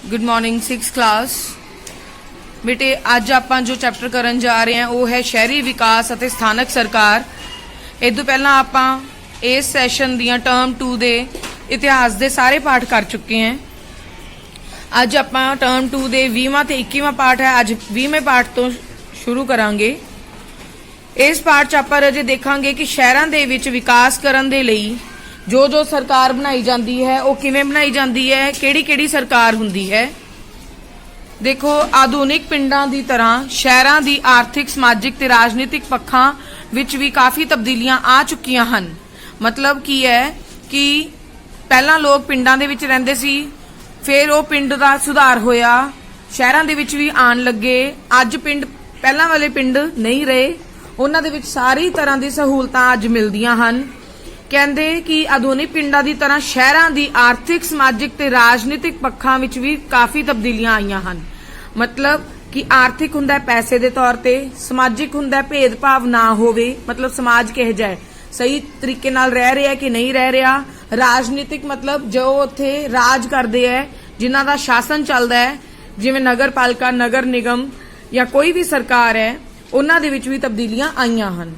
Good morning six class बेटे। अज आप जो चैप्टर करन जा रहे हैं वो है शहरी विकास और स्थानक सरकार। इस तो पहला आप इस सैशन दियां टर्म 2 दे इतिहास के सारे पाठ कर चुके हैं। अज आप टर्म 2 दे 20वां ते 21वां पाठ है। अज 20वें पाठ तो शुरू करांगे। इस पाठ च आप अजे देखांगे कि शहरों के विच विकास करन दे लई जो सरकार बनाई जाती है वो किवें बनाई जाती है, किहड़ी सरकार हुंदी है। देखो, आधुनिक पिंडां दी तरह शहरों की आर्थिक, समाजिक ते राजनीतिक पक्षां विच भी काफ़ी तब्दीलियां आ चुकियां हन। मतलब की है कि पहला लोग पिंडां दे विच रहिंदे सी, फिर वो पिंड दा सुधार होया, शहरों दे विच भी आण लगे। अज पिंड पहला वाले पिंड नहीं रहे, उन्हां दे विच सारी तरह की सहूलतां अज मिलदियां हन। कहते कि आधुनिक पिंडां की तरह शहरों की आर्थिक, समाजिक ते राजनीतिक पक्षां विच भी काफ़ी तब्दीलियां आईयां हन। मतलब कि आर्थिक हुंदा पैसे के तौर ते, समाजिक हुंदा भेदभाव ना होवे, मतलब समाज किहो जिहा सही तरीके नाल रह रहा है कि नहीं रह रहा। राजनीतिक मतलब जो उत्थे राज करते हैं, जिन्हां दा शासन चलदा है, जिवें नगर पालिका, नगर निगम या कोई भी सरकार है, उन्हां दे विच भी तब्दीलियां आईयां हन।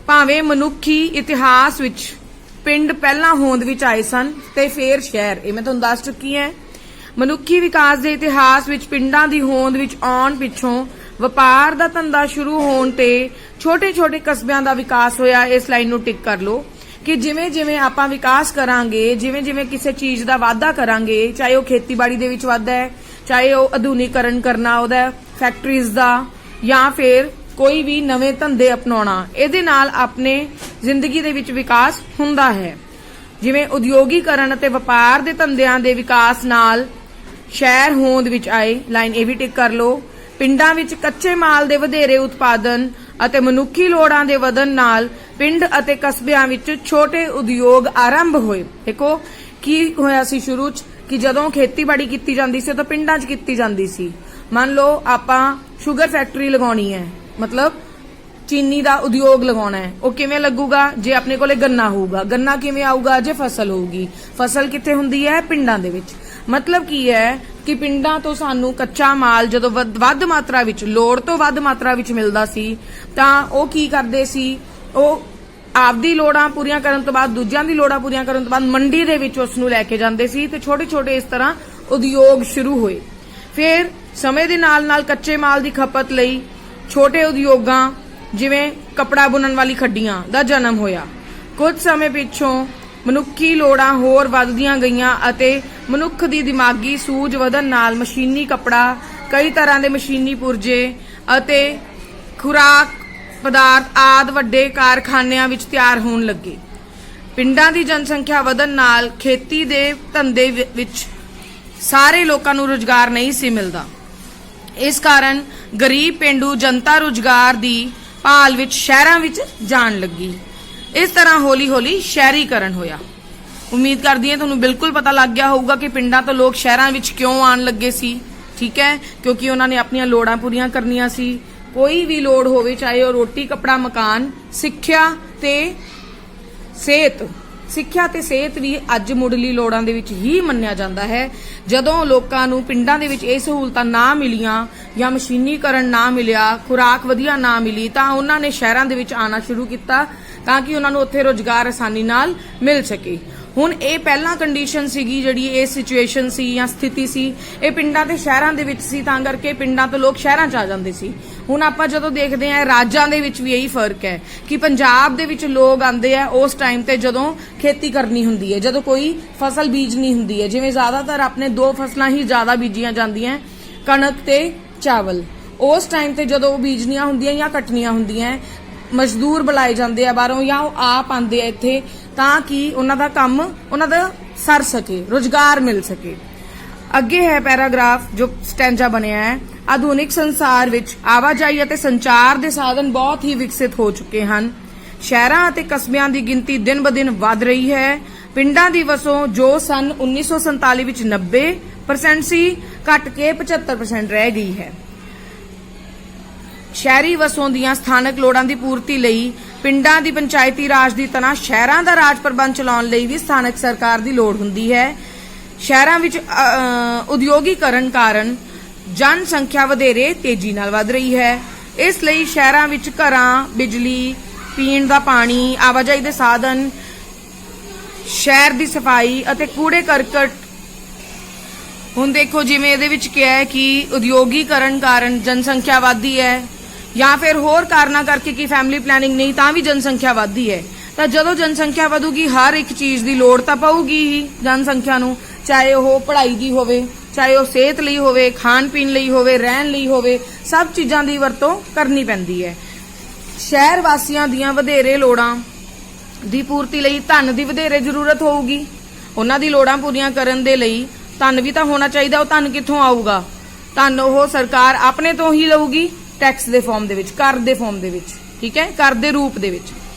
भावें मनुखी इतिहास विच पिंड पहला होंद विच आए सन ते फिर शहर, ये मैं तुहानूं दस चुकी है। मनुखी विकास के इतिहास विच पिंडां दी होंद विच आउण पिछों वपार दा धंधा शुरू होण ते छोटे छोटे कस्बियां दा विकास होया। इस लाइन नूं टिक कर लो कि जिवें जिवें आपां विकास करांगे, जिवें जिवें किसी चीज़ दा वाधा करांगे, चाहे वह खेतीबाड़ी दे विच वाधा है, चाहे वह आधुनिकीकरण करना उहदा फैक्टरीज दा, या फिर कोई भी नवे धंधे अपनाउणा, इहदे नाल अपने जिंदगी दे विच विकास हुंदा है। जिवें उद्योगीकरण ते वपार दे धंधिਆਂ दे विकास नाल शहर होंद विच आए। लाइन ये भी टिक कर लो। पिंडां विच कच्चे माल दे वधेरे उत्पादन अते मनुखी लोड़ां दे वधन नाल पिंड अते कस्बिਆਂ विच छोटे उद्योग आरंभ होए। देखो की होया सी शुरू च कि जदों खेतीबाड़ी कीती जांदी सी तो पिंडां च कीती जांदी सी। मान लो आपां शुगर फैक्टरी लगाउणी है, मतलब चीनी का उद्योग लगाना है, वो किवें लगूगा जे अपने कोले गन्ना होगा। गन्ना किवें आऊगा जे फसल होगी। फसल कित्थे हुंदी है? पिंडां दे विच। मतलब की है कि पिंडां तो सानू कच्चा माल जदों वध मात्रा विच, लोड़ तो वध मात्रा विच मिलदा सी तां ओह की करदे सी, ओह आपदी लोड़ां पूरीआं करन तो बाद, दूजिआं दी लोड़ां पूरीआं करन तो बाद मंडी दे विच उस नूं लैके जांदे सी ते छोटे छोटे इस तरह उद्योग शुरू होए। फिर समय दे नाल नाल कच्चे माल दी खपत लई छोटे उद्योगां जिवें कपड़ा बुनन वाली खड्डियां दा जन्म होया। कुछ समय पिछों मनुखी लोड़ां होर वधदियां गईयां अते मनुख दी दिमागी सूझ वधन नाल मशीनी कपड़ा, कई तरह के मशीनी पुरजे अते खुराक पदार्थ आदि वड्डे कारखानिਆਂ विच तैयार होण लगे। पिंडां दी जनसंख्या वधन नाल खेती दे धंधे विच सारे लोकां नूं रोजगार नहीं सी मिलदा। इस कारण गरीब पेंडू जनता रोजगार दी भाल विच शहरां विच जाण लगी। इस तरह हौली हौली शहरीकरण होया। उम्मीद करदी हां तुहानूं बिल्कुल पता लग गया होगा कि पिंडां तो लोग शहरां विच क्यों आण लगे सी। ठीक है, क्योंकि उन्होंने अपनी लोड़ां पूरीआं करनियां सी। कोई भी लोड़ होवे, चाहे वह रोटी, कपड़ा, मकान, सिक्ख्या ते सेहत। सिक्ख्या ते सेहत भी अज मुढ़ली लोड़ां दे विच ही मन्निया जांदा है। जदों लोकां नूं पिंडां दे विच इह सहूलतां ना मिलियां या मशीनीकरण ना मिलिया, खुराक वधिया ना मिली, तां उन्हां ने शहरां दे विच आना शुरू कीता तां कि उन्हां नूं उत्थे रोजगार आसानी नाल मिल सके। हुण ये पहला कंडीशन सीगी जिहड़ी ये सिचुएशन सी या स्थिति सी, ये पिंडां ते शहरां दे विच सी, तां करके पिंडां तो लोग शहरां च आ जांदे सी। हुण आपां जदों देखदे हां राज्यां दे विच भी यही फर्क है कि पंजाब दे विच लोग आंदे आ उस टाइम ते जदों खेती करनी हुंदी है, जदों कोई फसल बीजनी हुंदी है। जिवें ज़्यादातर अपने दो फसलां ही ज़्यादा बीजियां जांदियां, कणक ते चावल। उस टाइम ते जदों बीजनियां हुंदियां या कटनियां हुंदियां, मजदूर बुलाए जाते हैं बाहरों या वो आप आते हैं इत्थे तां कि उन्हां दा काम उन्हां दा सर सके, रोजगार मिल सके। अगे है पैराग्राफ जो स्टैंजा बनया है। आधुनिक संसार विच आवाजाई अते संचार के साधन बहुत ही विकसित हो चुके हैं। शहरां अते कस्बिਆਂ की गिनती दिन ब दिन वध रही है। पिंडां की वसों जो सन 1947 विच 90% सी, घट के 75% रह गई है। शहरी वसों दीआं स्थानक लोड़ां दी पूर्ति लई पिंडां दी पंचायती राज दी तरह शहरां दा राज प्रबंध चलाउण लई भी स्थानक सरकार दी लोड़ हुंदी है। ਸ਼ਹਿਰਾਂ ਵਿੱਚ ਉਦਯੋਗੀਕਰਨ ਕਾਰਨ ਜਨਸੰਖਿਆ ਵਧੇਰੇ ਤੇਜ਼ੀ ਨਾਲ ਵਧ ਰਹੀ ਹੈ। ਇਸ ਲਈ ਸ਼ਹਿਰਾਂ ਵਿੱਚ ਘਰਾਂ, ਬਿਜਲੀ, ਪੀਣ ਦਾ ਪਾਣੀ, ਆਵਾਜਾਈ ਦੇ ਸਾਧਨ, ਸ਼ਹਿਰ ਦੀ ਸਫਾਈ ਅਤੇ ਕੂੜੇ ਕਰਕਟ। ਹੁਣ ਦੇਖੋ ਜਿਵੇਂ ਇਹਦੇ ਵਿੱਚ ਕਿਹਾ ਹੈ ਕਿ ਉਦਯੋਗੀਕਰਨ ਕਾਰਨ ਜਨਸੰਖਿਆ ਵਧਦੀ ਹੈ ਜਾਂ ਫਿਰ ਹੋਰ ਕਾਰਨਾਂ ਕਰਕੇ ਕਿ ਫੈਮਿਲੀ ਪਲੈਨਿੰਗ ਨਹੀਂ ਤਾਂ ਵੀ ਜਨਸੰਖਿਆ ਵਧਦੀ ਹੈ। ਤਾਂ ਜਦੋਂ ਜਨਸੰਖਿਆ ਵਧੂਗੀ ਹਰ ਇੱਕ ਚੀਜ਼ ਦੀ ਲੋੜ ਤਾਂ ਪਊਗੀ ਹੀ ਜਨਸੰਖਿਆ ਨੂੰ, ਚਾਹੇ ਉਹ ਪੜ੍ਹਾਈ ਦੀ ਹੋਵੇ, ਚਾਹੇ ਉਹ ਸਿਹਤ ਲਈ ਹੋਵੇ, ਖਾਣ ਪੀਣ ਲਈ ਹੋਵੇ, ਰਹਿਣ ਲਈ ਹੋਵੇ, ਸਭ ਚੀਜ਼ਾਂ ਦੀ ਵਰਤੋਂ ਕਰਨੀ ਪੈਂਦੀ ਹੈ। ਸ਼ਹਿਰ ਵਾਸੀਆਂ ਦੀਆਂ ਵਧੇਰੇ ਲੋੜਾਂ ਦੀ ਪੂਰਤੀ ਲਈ ਧਨ ਦੀ ਵਧੇਰੇ ਜ਼ਰੂਰਤ ਹੋਊਗੀ। ਉਹਨਾਂ ਦੀ ਲੋੜਾਂ ਪੂਰੀਆਂ ਕਰਨ ਦੇ ਲਈ ਧਨ ਵੀ ਤਾਂ ਹੋਣਾ ਚਾਹੀਦਾ। ਉਹ ਧਨ ਕਿੱਥੋਂ ਆਊਗਾ? ਧਨ ਉਹ ਸਰਕਾਰ ਆਪਣੇ ਤੋਂ ਹੀ ਲਊਗੀ, ਟੈਕਸ ਦੇ ਫਾਰਮ ਦੇ ਵਿੱਚ, ਕਰ ਦੇ ਫਾਰਮ ਦੇ ਵਿੱਚ, ਠੀਕ ਹੈ, ਕਰ ਦੇ ਰੂਪ ਦੇ ਵਿੱਚ।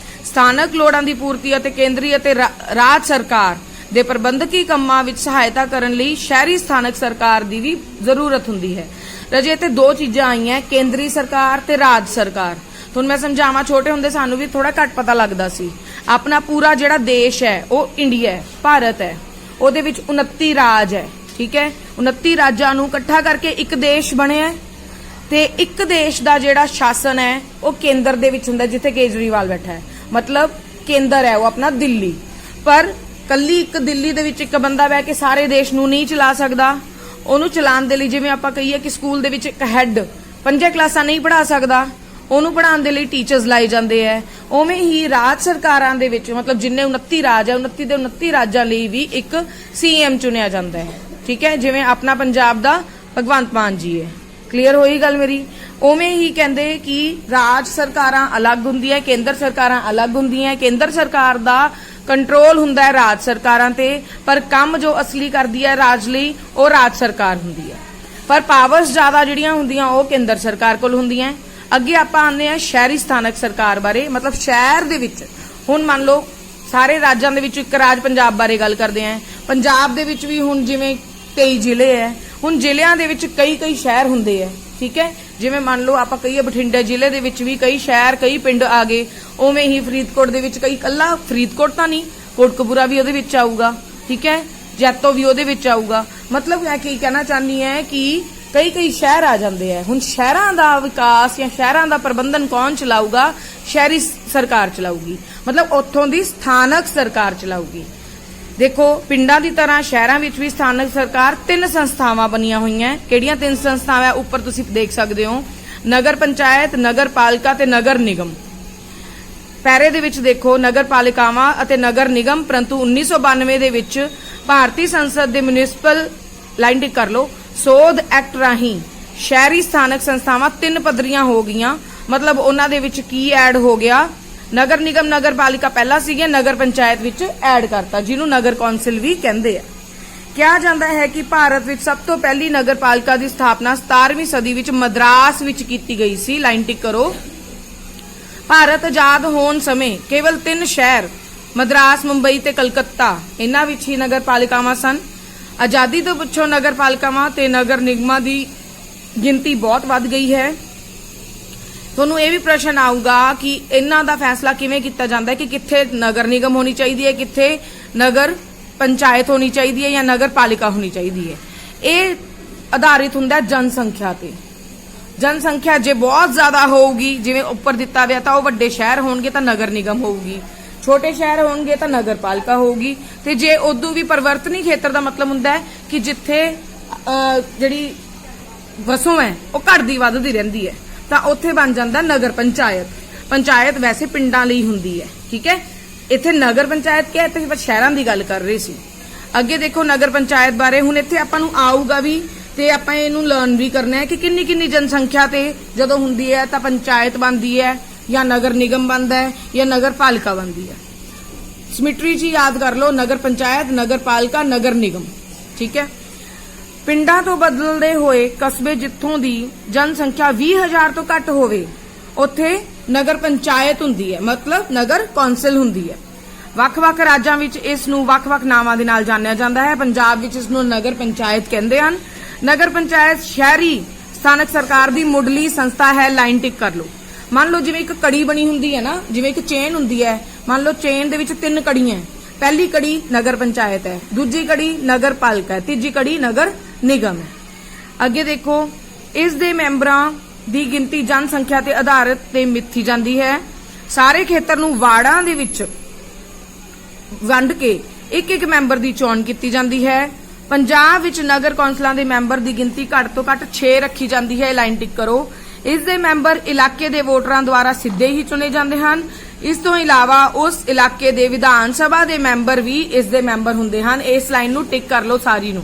ਸਥਾਨਕ ਲੋੜਾਂ ਦੀ ਪੂਰਤੀ ਅਤੇ ਕੇਂਦਰੀ ਅਤੇ ਰਾਜ ਸਰਕਾਰ ਦੇ ਪ੍ਰਬੰਧਕੀ ਕੰਮਾਂ ਵਿੱਚ ਸਹਾਇਤਾ ਕਰਨ ਲਈ ਸ਼ਹਿਰੀ ਸਥਾਨਕ ਸਰਕਾਰ ਦੀ ਵੀ ਜ਼ਰੂਰਤ ਹੁੰਦੀ ਹੈ। ਰਜੇ ਤੇ ਦੋ ਚੀਜ਼ਾਂ ਆਈਆਂ, ਕੇਂਦਰੀ ਸਰਕਾਰ ਤੇ ਰਾਜ ਸਰਕਾਰ। ਤੁਹਾਨੂੰ ਮੈਂ ਸਮਝਾਵਾਂ, ਛੋਟੇ ਹੁੰਦੇ ਸਾਨੂੰ ਵੀ ਥੋੜਾ ਘੱਟ ਪਤਾ ਲੱਗਦਾ ਸੀ। ਆਪਣਾ ਪੂਰਾ ਜਿਹੜਾ ਦੇਸ਼ ਹੈ ਉਹ ਇੰਡੀਆ ਹੈ, ਭਾਰਤ ਹੈ, ਉਹਦੇ ਵਿੱਚ 29 ਰਾਜ ਹੈ, ਠੀਕ ਹੈ। 29 ਰਾਜਾਂ ਨੂੰ ਇਕੱਠਾ ਕਰਕੇ ਇੱਕ ਦੇਸ਼ ਬਣਿਆ ਤੇ ਇੱਕ ਦੇਸ਼ ਦਾ ਜਿਹੜਾ ਸ਼ਾਸਨ ਹੈ ਉਹ ਕੇਂਦਰ ਦੇ ਵਿੱਚ ਹੁੰਦਾ, ਜਿੱਥੇ ਕੇਜਰੀਵਾਲ ਬੈਠਾ ਹੈ, ਮਤਲਬ ਕੇਂਦਰ ਹੈ ਉਹ ਆਪਣਾ ਦਿੱਲੀ। ਪਰ ਕੱਲੀ ਇੱਕ ਦਿੱਲੀ ਦੇ ਵਿੱਚ ਇੱਕ ਬੰਦਾ ਬਹਿ ਕੇ ਸਾਰੇ ਦੇਸ਼ ਨੂੰ ਨਹੀਂ ਚਲਾ ਸਕਦਾ। ਉਹਨੂੰ ਚਲਾਉਣ ਦੇ ਲਈ, ਜਿਵੇਂ ਆਪਾਂ ਕਹੀਏ ਕਿ ਸਕੂਲ ਦੇ ਵਿੱਚ ਇੱਕ ਹੈੱਡ 5 ਕਲਾਸਾਂ ਨਹੀਂ ਪੜ੍ਹਾ ਸਕਦਾ, ਉਹਨੂੰ ਪੜ੍ਹਾਉਣ ਦੇ ਲਈ ਟੀਚਰਸ ਲਾਏ ਜਾਂਦੇ ਹੈ। ਉਵੇਂ ਹੀ ਰਾਜ ਸਰਕਾਰਾਂ ਦੇ ਵਿੱਚ, ਮਤਲਬ ਜਿੰਨੇ 29 ਰਾਜ ਹੈ, 29 ਦੇ 29 ਰਾਜਾਂ ਲਈ ਵੀ ਇੱਕ ਸੀਐਮ ਚੁਣਿਆ ਜਾਂਦਾ ਹੈ, ਠੀਕ ਹੈ। ਜਿਵੇਂ ਆਪਣਾ ਪੰਜਾਬ ਦਾ ਭਗਵੰਤ ਮਾਨ ਜੀ ਹੈ। ਕਲੀਅਰ ਹੋਈ ਗੱਲ ਮੇਰੀ? ਉਵੇਂ ਹੀ ਕਹਿੰਦੇ ਕਿ ਰਾਜ ਸਰਕਾਰਾਂ ਅਲੱਗ ਹੁੰਦੀਆਂ, ਕੇਂਦਰ ਸਰਕਾਰਾਂ ਅਲੱਗ ਹੁੰਦੀਆਂ। ਕੇਂਦਰ ਸਰਕਾਰ ਦਾ ਕੰਟਰੋਲ ਹੁੰਦਾ ਹੈ ਰਾਜ ਸਰਕਾਰਾਂ ਤੇ, ਪਰ ਕੰਮ ਜੋ ਅਸਲੀ ਕਰਦੀ ਹੈ ਰਾਜ ਲਈ ਉਹ ਰਾਜ ਸਰਕਾਰ ਹੁੰਦੀ ਹੈ। ਪਰ ਪਾਵਰਸ ਜ਼ਿਆਦਾ ਜਿਹੜੀਆਂ ਹੁੰਦੀਆਂ ਉਹ ਕੇਂਦਰ ਸਰਕਾਰ ਕੋਲ ਹੁੰਦੀਆਂ। ਅੱਗੇ ਆਪਾਂ ਆਉਂਦੇ ਹਾਂ ਸ਼ਹਿਰੀ ਸਥਾਨਕ ਸਰਕਾਰ ਬਾਰੇ, ਮਤਲਬ ਸ਼ਹਿਰ ਦੇ ਵਿੱਚ। ਹੁਣ ਮੰਨ ਲਓ ਸਾਰੇ ਰਾਜਾਂ ਦੇ ਵਿੱਚ ਇੱਕ ਰਾਜ ਪੰਜਾਬ ਬਾਰੇ ਗੱਲ ਕਰਦੇ ਆਂ। ਪੰਜਾਬ ਦੇ ਵਿੱਚ ਵੀ ਹੁਣ ਜਿਵੇਂ 23 ਜ਼ਿਲ੍ਹੇ ਹੈ, ਹੁਣ ਜ਼ਿਲ੍ਹਿਆਂ ਦੇ ਵਿੱਚ ਕਈ ਸ਼ਹਿਰ ਹੁੰਦੇ ਆ, ਠੀਕ ਹੈ। ਜਿਵੇਂ ਮੰਨ ਲਓ ਆਪਾਂ ਕਹੀਏ ਬਠਿੰਡਾ ਜ਼ਿਲ੍ਹੇ ਦੇ ਵਿੱਚ ਵੀ ਕਈ ਸ਼ਹਿਰ, ਕਈ ਪਿੰਡ ਆ ਗਏ। ਉਵੇਂ ਹੀ ਫਰੀਦਕੋਟ ਦੇ ਵਿੱਚ ਕਈ, ਕੱਲਾ ਫਰੀਦਕੋਟ ਤਾਂ ਨਹੀਂ, ਕੋਟਕਪੂਰਾ ਵੀ ਉਹਦੇ ਵਿੱਚ ਆਊਗਾ, ਠੀਕ ਹੈ, ਜੈਤੋ ਵੀ ਉਹਦੇ ਵਿੱਚ ਆਊਗਾ। ਮਤਲਬ ਮੈਂ ਕੀ ਕਹਿਣਾ ਚਾਹੁੰਦੀ ਹਾਂ ਕਿ ਕਈ ਸ਼ਹਿਰ ਆ ਜਾਂਦੇ ਆ। ਹੁਣ ਸ਼ਹਿਰਾਂ ਦਾ ਵਿਕਾਸ ਜਾਂ ਸ਼ਹਿਰਾਂ ਦਾ ਪ੍ਰਬੰਧਨ ਕੌਣ ਚਲਾਊਗਾ? ਸ਼ਹਿਰੀ ਸਰਕਾਰ ਚਲਾਊਗੀ, ਮਤਲਬ ਉੱਥੋਂ ਦੀ ਸਥਾਨਕ ਸਰਕਾਰ ਚਲਾਊਗੀ। ਦੇਖੋ ਪਿੰਡਾਂ ਦੀ ਤਰ੍ਹਾਂ ਸ਼ਹਿਰਾਂ ਵਿੱਚ ਵੀ ਸਥਾਨਕ ਸਰਕਾਰ 3 ਸੰਸਥਾਵਾਂ ਬਣੀਆਂ ਹੋਈਆਂ। ਕਿਹੜੀਆਂ 3 ਸੰਸਥਾਵਾਂ? ਉੱਪਰ ਤੁਸੀਂ ਦੇਖ ਸਕਦੇ ਹੋ, ਨਗਰ ਪੰਚਾਇਤ, ਨਗਰ ਪਾਲਿਕਾ ਤੇ ਨਗਰ ਨਿਗਮ। ਪੈਰੇ ਦੇ ਵਿੱਚ ਦੇਖੋ ਨਗਰ ਪਾਲਿਕਾਵਾਂ ਅਤੇ ਨਗਰ ਨਿਗਮ, ਪਰੰਤੂ 1992 ਦੇ ਵਿੱਚ ਭਾਰਤੀ ਸੰਸਦ ਦੇ ਮਿਊਨਿਸਪਲ ਲਾਈਨ ਟਿਕ ਕਰ ਲਓ ਸੋਧ ਐਕਟ ਰਾਹੀਂ ਸ਼ਹਿਰੀ ਸਥਾਨਕ ਸੰਸਥਾਵਾਂ 3 ਪੱਧਰੀਆਂ ਹੋ ਗਈਆਂ। ਮਤਲਬ ਉਹਨਾਂ ਦੇ ਵਿੱਚ ਕੀ ਐਡ ਹੋ ਗਿਆ? ਨਗਰ ਨਿਗਮ, ਨਗਰ ਪਾਲਿਕਾ ਪਹਿਲਾਂ ਸੀਗੇ, ਨਗਰ ਪੰਚਾਇਤ ਵਿੱਚ ਐਡ ਕਰਤਾ, ਜਿਹਨੂੰ ਨਗਰ ਕੌਂਸਲ ਵੀ ਕਹਿੰਦੇ ਆ। ਕਿਹਾ ਜਾਂਦਾ ਹੈ ਕਿ ਭਾਰਤ ਵਿੱਚ ਸਭ ਤੋਂ ਪਹਿਲੀ ਨਗਰ ਪਾਲਿਕਾ ਦੀ ਸਥਾਪਨਾ 17ਵੀਂ ਸਦੀ ਵਿੱਚ ਮਦਰਾਸ ਵਿੱਚ ਕੀਤੀ ਗਈ ਸੀ। ਲਾਈਨ ਟਿਕ ਕਰੋ। ਭਾਰਤ ਆਜ਼ਾਦ ਹੋਣ ਸਮੇਂ ਕੇਵਲ 3 ਸ਼ਹਿਰ, ਮਦਰਾਸ, ਮੁੰਬਈ ਤੇ ਕਲਕੱਤਾ, ਇਹਨਾਂ ਵਿੱਚ ਹੀ ਨਗਰ ਪਾਲਿਕਾਵਾਂ ਸਨ। ਆਜ਼ਾਦੀ ਤੋਂ ਪਿੱਛੋਂ ਨਗਰ ਪਾਲਿਕਾਵਾਂ ਤੇ ਨਗਰ ਨਿਗਮਾਂ ਦੀ ਗਿਣਤੀ ਬਹੁਤ ਵੱਧ ਗਈ ਹੈ। ਤੁਹਾਨੂੰ ਇਹ ਵੀ ਪ੍ਰਸ਼ਨ ਆਊਗਾ ਕਿ ਇਹਨਾਂ ਦਾ ਫੈਸਲਾ ਕਿਵੇਂ ਕੀਤਾ ਜਾਂਦਾ ਹੈ ਕਿ ਕਿੱਥੇ ਨਗਰ ਨਿਗਮ ਹੋਣੀ ਚਾਹੀਦੀ ਹੈ, ਕਿੱਥੇ ਨਗਰ ਪੰਚਾਇਤ ਹੋਣੀ ਚਾਹੀਦੀ ਹੈ ਜਾਂ ਨਗਰ ਪਾਲਿਕਾ ਹੋਣੀ ਚਾਹੀਦੀ ਹੈ। ਇਹ ਆਧਾਰਿਤ ਹੁੰਦਾ ਜਨਸੰਖਿਆ ਤੇ। ਜਨਸੰਖਿਆ ਜੇ ਬਹੁਤ ਜ਼ਿਆਦਾ ਹੋਊਗੀ, ਜਿਵੇਂ ਉੱਪਰ ਦਿੱਤਾ ਹੋਇਆ, ਤਾਂ ਉਹ ਵੱਡੇ ਸ਼ਹਿਰ ਹੋਣਗੇ ਤਾਂ ਨਗਰ ਨਿਗਮ ਹੋਊਗੀ, ਛੋਟੇ ਸ਼ਹਿਰ ਹੋਣਗੇ ਤਾਂ ਨਗਰ ਪਾਲਿਕਾ ਹੋਊਗੀ। ਤੇ ਜੇ ਉਦੋਂ ਵੀ ਪਰਿਵਰਤਨੀ ਖੇਤਰ ਦਾ ਮਤਲਬ ਹੁੰਦਾ ਹੈ ਕਿ ਜਿੱਥੇ ਜਿਹੜੀ ਵਸੋਂ ਹੈ ਉਹ ਘਟਦੀ ਵੱਧਦੀ ਰਹਿੰਦੀ ਹੈ, ਤਾਂ ਉੱਥੇ ਬਣ ਜਾਂਦਾ ਨਗਰ ਪੰਚਾਇਤ। ਪੰਚਾਇਤ ਵੈਸੇ ਪਿੰਡਾਂ ਲਈ ਹੁੰਦੀ ਹੈ, ਠੀਕ ਹੈ। ਇੱਥੇ ਨਗਰ ਪੰਚਾਇਤ ਕਿਹਾ, ਇੱਥੇ ਆਪਾਂ ਸ਼ਹਿਰਾਂ ਦੀ ਗੱਲ ਕਰ ਰਹੇ ਸੀ। ਅੱਗੇ ਦੇਖੋ ਨਗਰ ਪੰਚਾਇਤ ਬਾਰੇ, ਹੁਣ ਇੱਥੇ ਆਪਾਂ ਨੂੰ ਆਊਗਾ ਵੀ ਤੇ ਆਪਾਂ ਇਹਨੂੰ ਲਰਨ ਵੀ ਕਰਨਾ ਹੈ ਕਿ ਕਿੰਨੀ ਜਨਸੰਖਿਆ ਤੇ ਜਦੋਂ ਹੁੰਦੀ ਹੈ ਤਾਂ ਪੰਚਾਇਤ ਬਣਦੀ ਹੈ ਜਾਂ ਨਗਰ ਨਿਗਮ ਬਣਦਾ ਹੈ ਜਾਂ ਨਗਰ ਪਾਲਿਕਾ ਬਣਦੀ ਹੈ। ਸਿਮਟਰੀ ਜੀ ਯਾਦ ਕਰ ਲਓ, ਨਗਰ ਪੰਚਾਇਤ, ਨਗਰ ਪਾਲਿਕਾ, ਨਗਰ ਨਿਗਮ, ਠੀਕ ਹੈ। ਪਿੰਡਾਂ ਤੋਂ ਬਦਲਦੇ ਹੋਏ ਕਸਬੇ ਜਿੱਥੋਂ ਦੀ ਜਨਸੰਖਿਆ 20,000 ਤੋਂ ਘੱਟ ਹੋਵੇ ਉੱਥੇ ਨਗਰ ਪੰਚਾਇਤ ਹੁੰਦੀ ਹੈ, ਮਤਲਬ ਨਗਰ ਕੌਂਸਲ ਹੁੰਦੀ ਹੈ। ਵੱਖ-ਵੱਖ ਰਾਜਾਂ ਵਿੱਚ ਇਸ ਨੂੰ ਵੱਖ-ਵੱਖ ਨਾਵਾਂ ਦੇ ਨਾਲ ਜਾਣਿਆ ਜਾਂਦਾ ਹੈ। ਪੰਜਾਬ ਵਿੱਚ ਇਸ ਨੂੰ ਨਗਰ ਪੰਚਾਇਤ ਕਹਿੰਦੇ ਹਨ। ਨਗਰ ਪੰਚਾਇਤ ਸ਼ਹਿਰੀ ਸਥਾਨਕ ਸਰਕਾਰ ਦੀ ਮੁੱਢਲੀ ਸੰਸਥਾ ਹੈ। ਲਾਈਨ ਟਿਕ ਕਰ ਲਓ। ਮੰਨ ਲਓ ਜਿਵੇਂ ਇੱਕ ਕੜੀ ਬਣੀ ਹੁੰਦੀ ਹੈ ਨਾ, ਜਿਵੇਂ ਇੱਕ ਚੇਨ ਹੁੰਦੀ ਹੈ, ਮੰਨ ਲਓ ਚੇਨ ਦੇ ਵਿੱਚ 3 ਕੜੀਆਂ, पहली कड़ी नगर पंचायत है, दूजी कड़ी नगर पालिका है, तीजी कड़ी नगर निगम है। अगे देखो इस दे मैंबरां दी गिनती जनसंख्या ते आधारित ते मिथी जाती है। सारे खेतर नूं वार्डां दे विच वंड के एक एक मैंबर की चोण की जाती है। पंजाब विच नगर कौंसलों के मैंबर की गिनती घट तो घट 6 रखी जाती है। लाइन टिक करो। इस दे मैंबर इलाके के वोटरां द्वारा सीधे ही चुने जाते हैं। इस तो इलावा उस इलाके के विधान सभा के मैंबर भी इस दे मैंबर हुंदे हन। इस लाइन नूं टिक कर लो सारी नूं।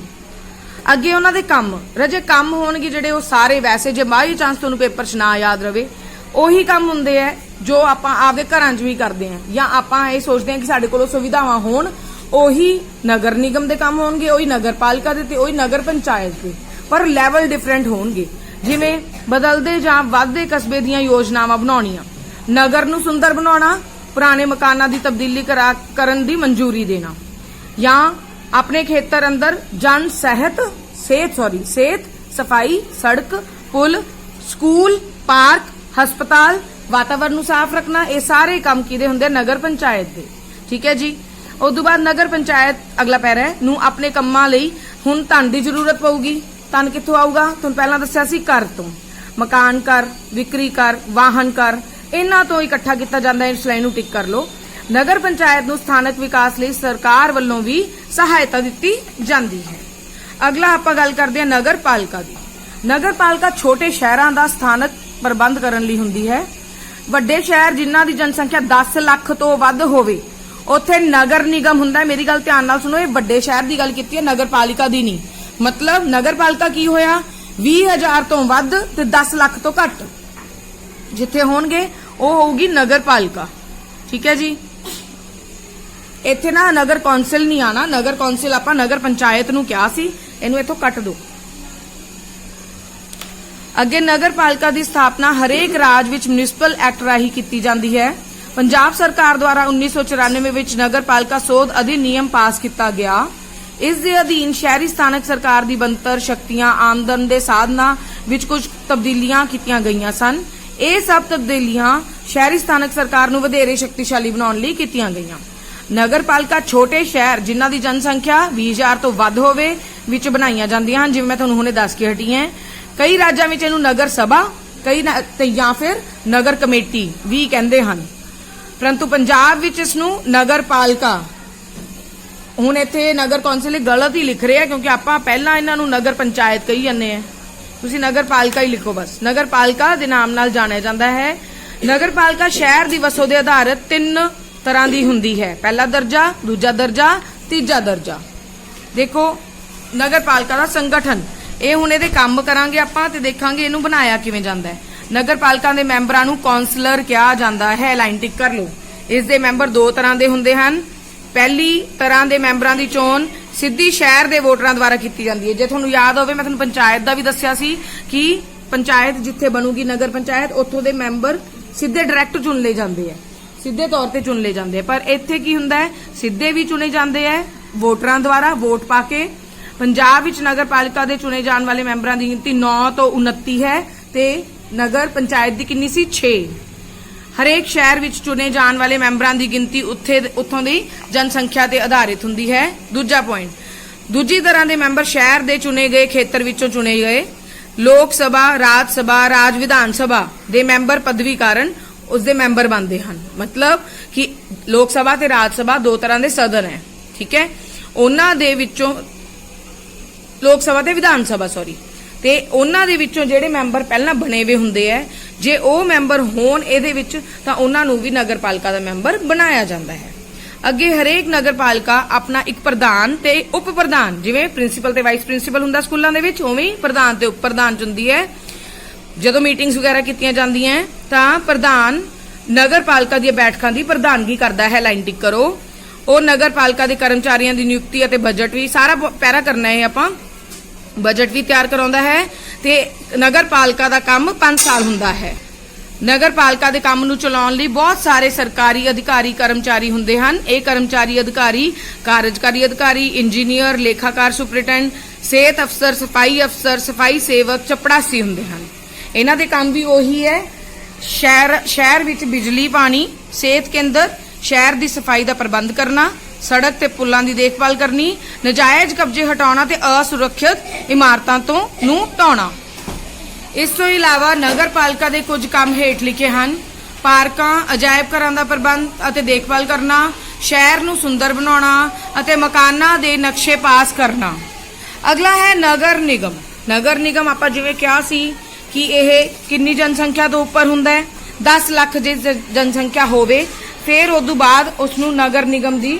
अगे उन्हां दे काम रजे काम होणगे जिहड़े वो सारे वैसे जे बाई चांस तुहानूं पेपर च ना याद रवे ਉਹੀ ਕੰਮ ਹੁੰਦੇ ਆ ਜੋ ਆਪਾਂ ਆਪਦੇ ਘਰਾਂ 'ਚ ਵੀ ਕਰਦੇ ਆ ਜਾਂ ਆਪਾਂ ਇਹ ਸੋਚਦੇ ਆ ਕਿ ਸਾਡੇ ਕੋਲੋਂ ਸੁਵਿਧਾਵਾਂ ਹੋਣ। ਉਹੀ ਨਗਰ ਨਿਗਮ ਦੇ ਕੰਮ ਹੋਣਗੇ, ਉਹੀ ਨਗਰ ਪਾਲਿਕਾ ਦੇ ਤੇ ਉਹੀ ਨਗਰ ਪੰਚਾਇਤ ਦੇ, ਪਰ ਲੈਵਲ ਡਿਫਰੈਂਟ ਹੋਣਗੇ। ਜਿਵੇਂ ਬਦਲਦੇ ਜਾਂ ਵੱਧਦੇ ਕਸਬੇ ਦੀਆਂ ਯੋਜਨਾਵਾਂ ਬਣਾਉਣੀਆਂ, ਨਗਰ ਨੂੰ ਸੁੰਦਰ ਬਣਾਉਣਾ, ਪੁਰਾਣੇ ਮਕਾਨਾਂ ਦੀ ਤਬਦੀਲੀ ਕਰਨ ਦੀ ਮਨਜ਼ੂਰੀ ਦੇਣਾ, ਜਾਂ ਆਪਣੇ ਖੇਤਰ ਅੰਦਰ ਜਨ ਸਿਹਤ ਸਫਾਈ, ਸੜਕ, ਪੁਲ, ਸਕੂਲ, पार्क, हस्पताल, वातावरण साफ रखना। ये सारे काम किदे हुंदे नगर पंचायत दे। ठीक है जी। उस तो बाद नगर पंचायत अगला पैरा है नूं अपने कामां लई हुण धन दी जरूरत पऊगी। धन कित्थों आऊगा? तुहानूं पहलां दस्सिया सी कर तो, मकान कर, विक्री कर, वाहन कर, इन्हां तो इकट्ठा किया जाता है। इस लाइन नूं टिक कर लो। नगर पंचायत नूं स्थानक विकास लई सरकार वल्लों भी सहायता दित्ती जांदी है। अगला आपां गल करदे हां नगर पालिका दी। नगर पालिका छोटे शहरां दा स्थानक प्रबंध करन लई हुंदी है। वड्डे शहर जिन्हां दी जनसंख्या 10 लाख तो वध होवे उत्थे नगर निगम हुंदा है। मेरी गल ध्यान नाल सुनो, ये वड्डे शहर दी गल कीती है, नगर पालिका दी नहीं। मतलब नगर पालिका की होया 20,000 तो वध ते 10 लाख तो घट जिथे होणगे वो होगी नगर पालिका। ठीक है जी। इत्थे ना नगर कौंसल नहीं आना, नगर कौंसल आपां नगर पंचायत नूं कहा सी, इहनूं इथों कट दो। अगे नगर पालिका की स्थापना हरेक राज विच म्युनिसिपल एक्ट राही की जाती है। पंजाब सरकार द्वारा 1994 विच नगर पालिका सोध अधिनियम पास किया गया। इस दे अधीन शहरी स्थानक सरकार की बनतर शक्तियां आमदन के साधना विच कुछ तब्दीलियां कीतियां गईयां सन। ये सब तब्दीलियां शहरी स्थानक सरकार नूं वधेरे शक्तिशाली बनाउण लई कीतियां गईयां। नगर पालिका छोटे शहर जिन्हां दी जनसंख्या 20,000 तो वध होवे विच बनाईयां जांदियां हन। जिवें मैं तुहानूं हुणे दस के हटी हां, कई राज्यां विच इहनूं नगर सभा या फिर नगर कमेटी भी कहंदे हन, परंतु पंजाब विच इसनूं नगर पालिका। हुण इत्थे नगर कौंसल गलत ही लिख रहे हैं क्योंकि आपां पहलां इन्हां नूं नगर पंचायत कही जांदे हैं। तुसीं नगर पालिका ही लिखो बस। नगर पालिका दे नाम नाल जाणिया जांदा है। नगर पालिका शहर दी वसों दे आधारित 3 तरह दी हुंदी है, पहला दर्जा, दूजा दर्जा, तीजा दर्जा। देखो नगर पालिका दा संगठन ਇਹ ਹੁਣ ਇਹਦੇ ਕੰਮ ਕਰਾਂਗੇ ਆਪਾਂ ਤੇ ਦੇਖਾਂਗੇ ਇਹਨੂੰ ਬਣਾਇਆ ਕਿਵੇਂ ਜਾਂਦਾ ਹੈ। ਨਗਰ ਪਾਲਿਕਾ ਦੇ ਮੈਂਬਰਾਂ ਨੂੰ ਕਾਉਂਸਲਰ ਕਿਹਾ ਜਾਂਦਾ ਹੈ। ਲਾਈਨ ਟਿਕ ਕਰ ਲਓ। ਇਸ ਦੇ ਮੈਂਬਰ 2 ਤਰ੍ਹਾਂ ਦੇ ਹੁੰਦੇ ਹਨ। ਪਹਿਲੀ ਤਰ੍ਹਾਂ ਦੇ ਮੈਂਬਰਾਂ ਦੀ ਚੋਣ ਸਿੱਧੀ ਸ਼ਹਿਰ ਦੇ ਵੋਟਰਾਂ ਦੁਆਰਾ ਕੀਤੀ ਜਾਂਦੀ ਹੈ। ਜੇ ਤੁਹਾਨੂੰ ਯਾਦ ਹੋਵੇ ਮੈਂ ਤੁਹਾਨੂੰ ਪੰਚਾਇਤ ਦਾ ਵੀ ਦੱਸਿਆ ਸੀ ਕਿ ਪੰਚਾਇਤ ਜਿੱਥੇ ਬਣੂਗੀ ਨਗਰ ਪੰਚਾਇਤ ਉੱਥੋਂ ਦੇ ਮੈਂਬਰ ਸਿੱਧੇ ਡਾਇਰੈਕਟ ਚੁਣ ਲਏ ਜਾਂਦੇ ਆ, ਸਿੱਧੇ ਤੌਰ ਤੇ ਚੁਣ ਲਏ ਜਾਂਦੇ ਆ। ਪਰ ਇੱਥੇ ਕੀ ਹੁੰਦਾ ਹੈ, ਸਿੱਧੇ ਵੀ ਚੁਣੇ ਜਾਂਦੇ ਆ ਵੋਟਰਾਂ ਦੁਆਰਾ ਵੋਟ ਪਾ ਕੇ। पंजाब विच नगर पालिका दे चुने जाने वाले मैंबरां दी गिनती 9 तो 29 है ते नगर पंचायत दी किन्नी सी 6। हरेक शहर विच चुने जाने वाले मैंबरां दी गिनती उत्थों दी जनसंख्या ते आधारित हुंदी है। दूजा पॉइंट, दूजी तरह दे मैंबर शहर दे चुने गए खेतर विचों चुने गए। लोक सभा, राज सभा, राज विधान सभा दे मैंबर पदवी कारण उसदे मैंबर बनते हैं। मतलब कि लोक सभा ते राज सभा 2 तरह के सदन है। ठीक है। उन्हां दे विचों लोक सभा ते विधान सभा ते उन्हां दे विचों जिहड़े मैंबर पहलां बने हुए हुंदे है, जे ओह मैंबर होण इहदे विच तां उन्हां नूं भी नगर पालिका दा मैंबर बनाया जांदा है। अगे हरेक नगर पालिका अपना एक प्रधान ते उप प्रधान, जिवें प्रिंसीपल ते वाइस प्रिंसीपल हुंदा स्कूलां दे विच, उवें ही प्रधान ते उप प्रधान चुनदी है। जदों मीटिंग्स वगैरह कीतियां जांदियां तां प्रधान नगर पालिका दी बैठकां दी प्रधानगी करदा है। लाइन टिक करो। ओह नगर पालिका दे कर्मचारियों की नियुक्ति अते बजट भी सारा पैरा करना है। आपां बजट भी तैयार कराउंदा है ते नगर पालिका दा काम 5 साल हुंदा है। नगर पालिका दे काम नूं चलाउण लई बहुत सारे सरकारी अधिकारी कर्मचारी हुंदे हन। ये कर्मचारी अधिकारी कार्यकारी अधिकारी, इंजीनियर, लेखाकार, सुपरिटेंडेंट, सेहत अफसर, सफाई सेवक, चपड़ासी हुंदे हन। इन्हां दे काम भी ओही है। शहर विच बिजली, पानी, सेहत केंद्र, शहर की सफाई का प्रबंध करना, सड़क ते पुलों की देखभाल करनी, नजायज़ कब्जे हटाना ते असुरक्षित इमारतों तो नूं ढाउणा। इस तो इलावा नगर पालिका के कुछ काम हेठ लिखे हैं। पार्कां, अजायब घरां दा प्रबंध अते देखभाल करना, शहर नूं सुंदर बनाउणा अते मकानां दे नक्शे पास करना। अगला है नगर निगम। नगर निगम आपां जिवें कहा सी कि यह कितनी जनसंख्या तो उपर हुंदा है, 10 लाख जे जनसंख्या होवे फिर उदों बाद उसनूं नगर निगम दी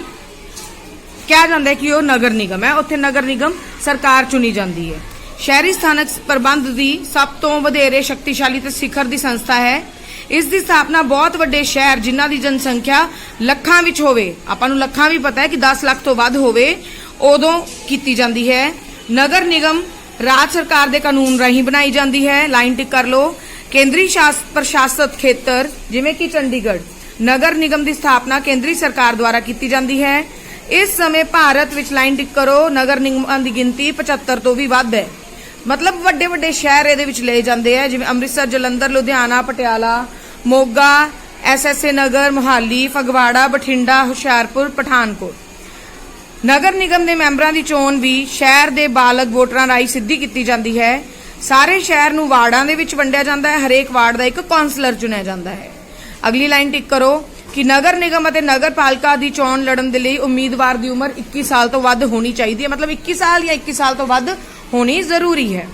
कहा जाता है कि वह नगर निगम है, उत्थे नगर निगम सरकार चुनी जाती है। शहरी स्थानक प्रबंध की सब तो वधेरे शक्तिशाली ते सिखर की संस्था है। इस दी स्थापना बहुत वड्डे शहर जिन्हां दी जनसंख्या लखां विच होवे, आपां नूं लखां भी पता है कि 10 लाख तो वध होवे उदों कीती जाती है। नगर निगम राज्य सरकार दे कानून राहीं बनाई जाती है। लाइन टिक कर लो। केंद्रीय प्रशासित खेतर जिवें कि चंडीगढ़, नगर निगम की स्थापना केंद्रीय सरकार द्वारा की जाती है। इस समय भारत विच लाइन टिक करो नगर निगमां दी गिनती 75 तो भी वध है। मतलब वड्डे वड्डे शहर इहदे विच ले जाते हैं, जिवें अमृतसर, जलंधर, लुधियाना, पटियाला, मोगा, SSA नगर, मोहाली, फगवाड़ा, बठिंडा, हुशियारपुर, पठानकोट। नगर निगम के मैंबरां की चोण भी शहर के बालग वोटरां राही सिद्धी की जाती है। सारे शहर नूं वार्डां दे विच वंडिया जाता है, हरेक वार्ड का एक कौंसलर चुनिया जाता है। अगली लाइन टिक करो कि नगर निगम और नगर पालिका की चोण लड़न के लिए उम्मीदवार की उम्र 21 साल तो वध होनी चाहिए, मतलब 21 साल या 21 साल तो वध होनी जरूरी है।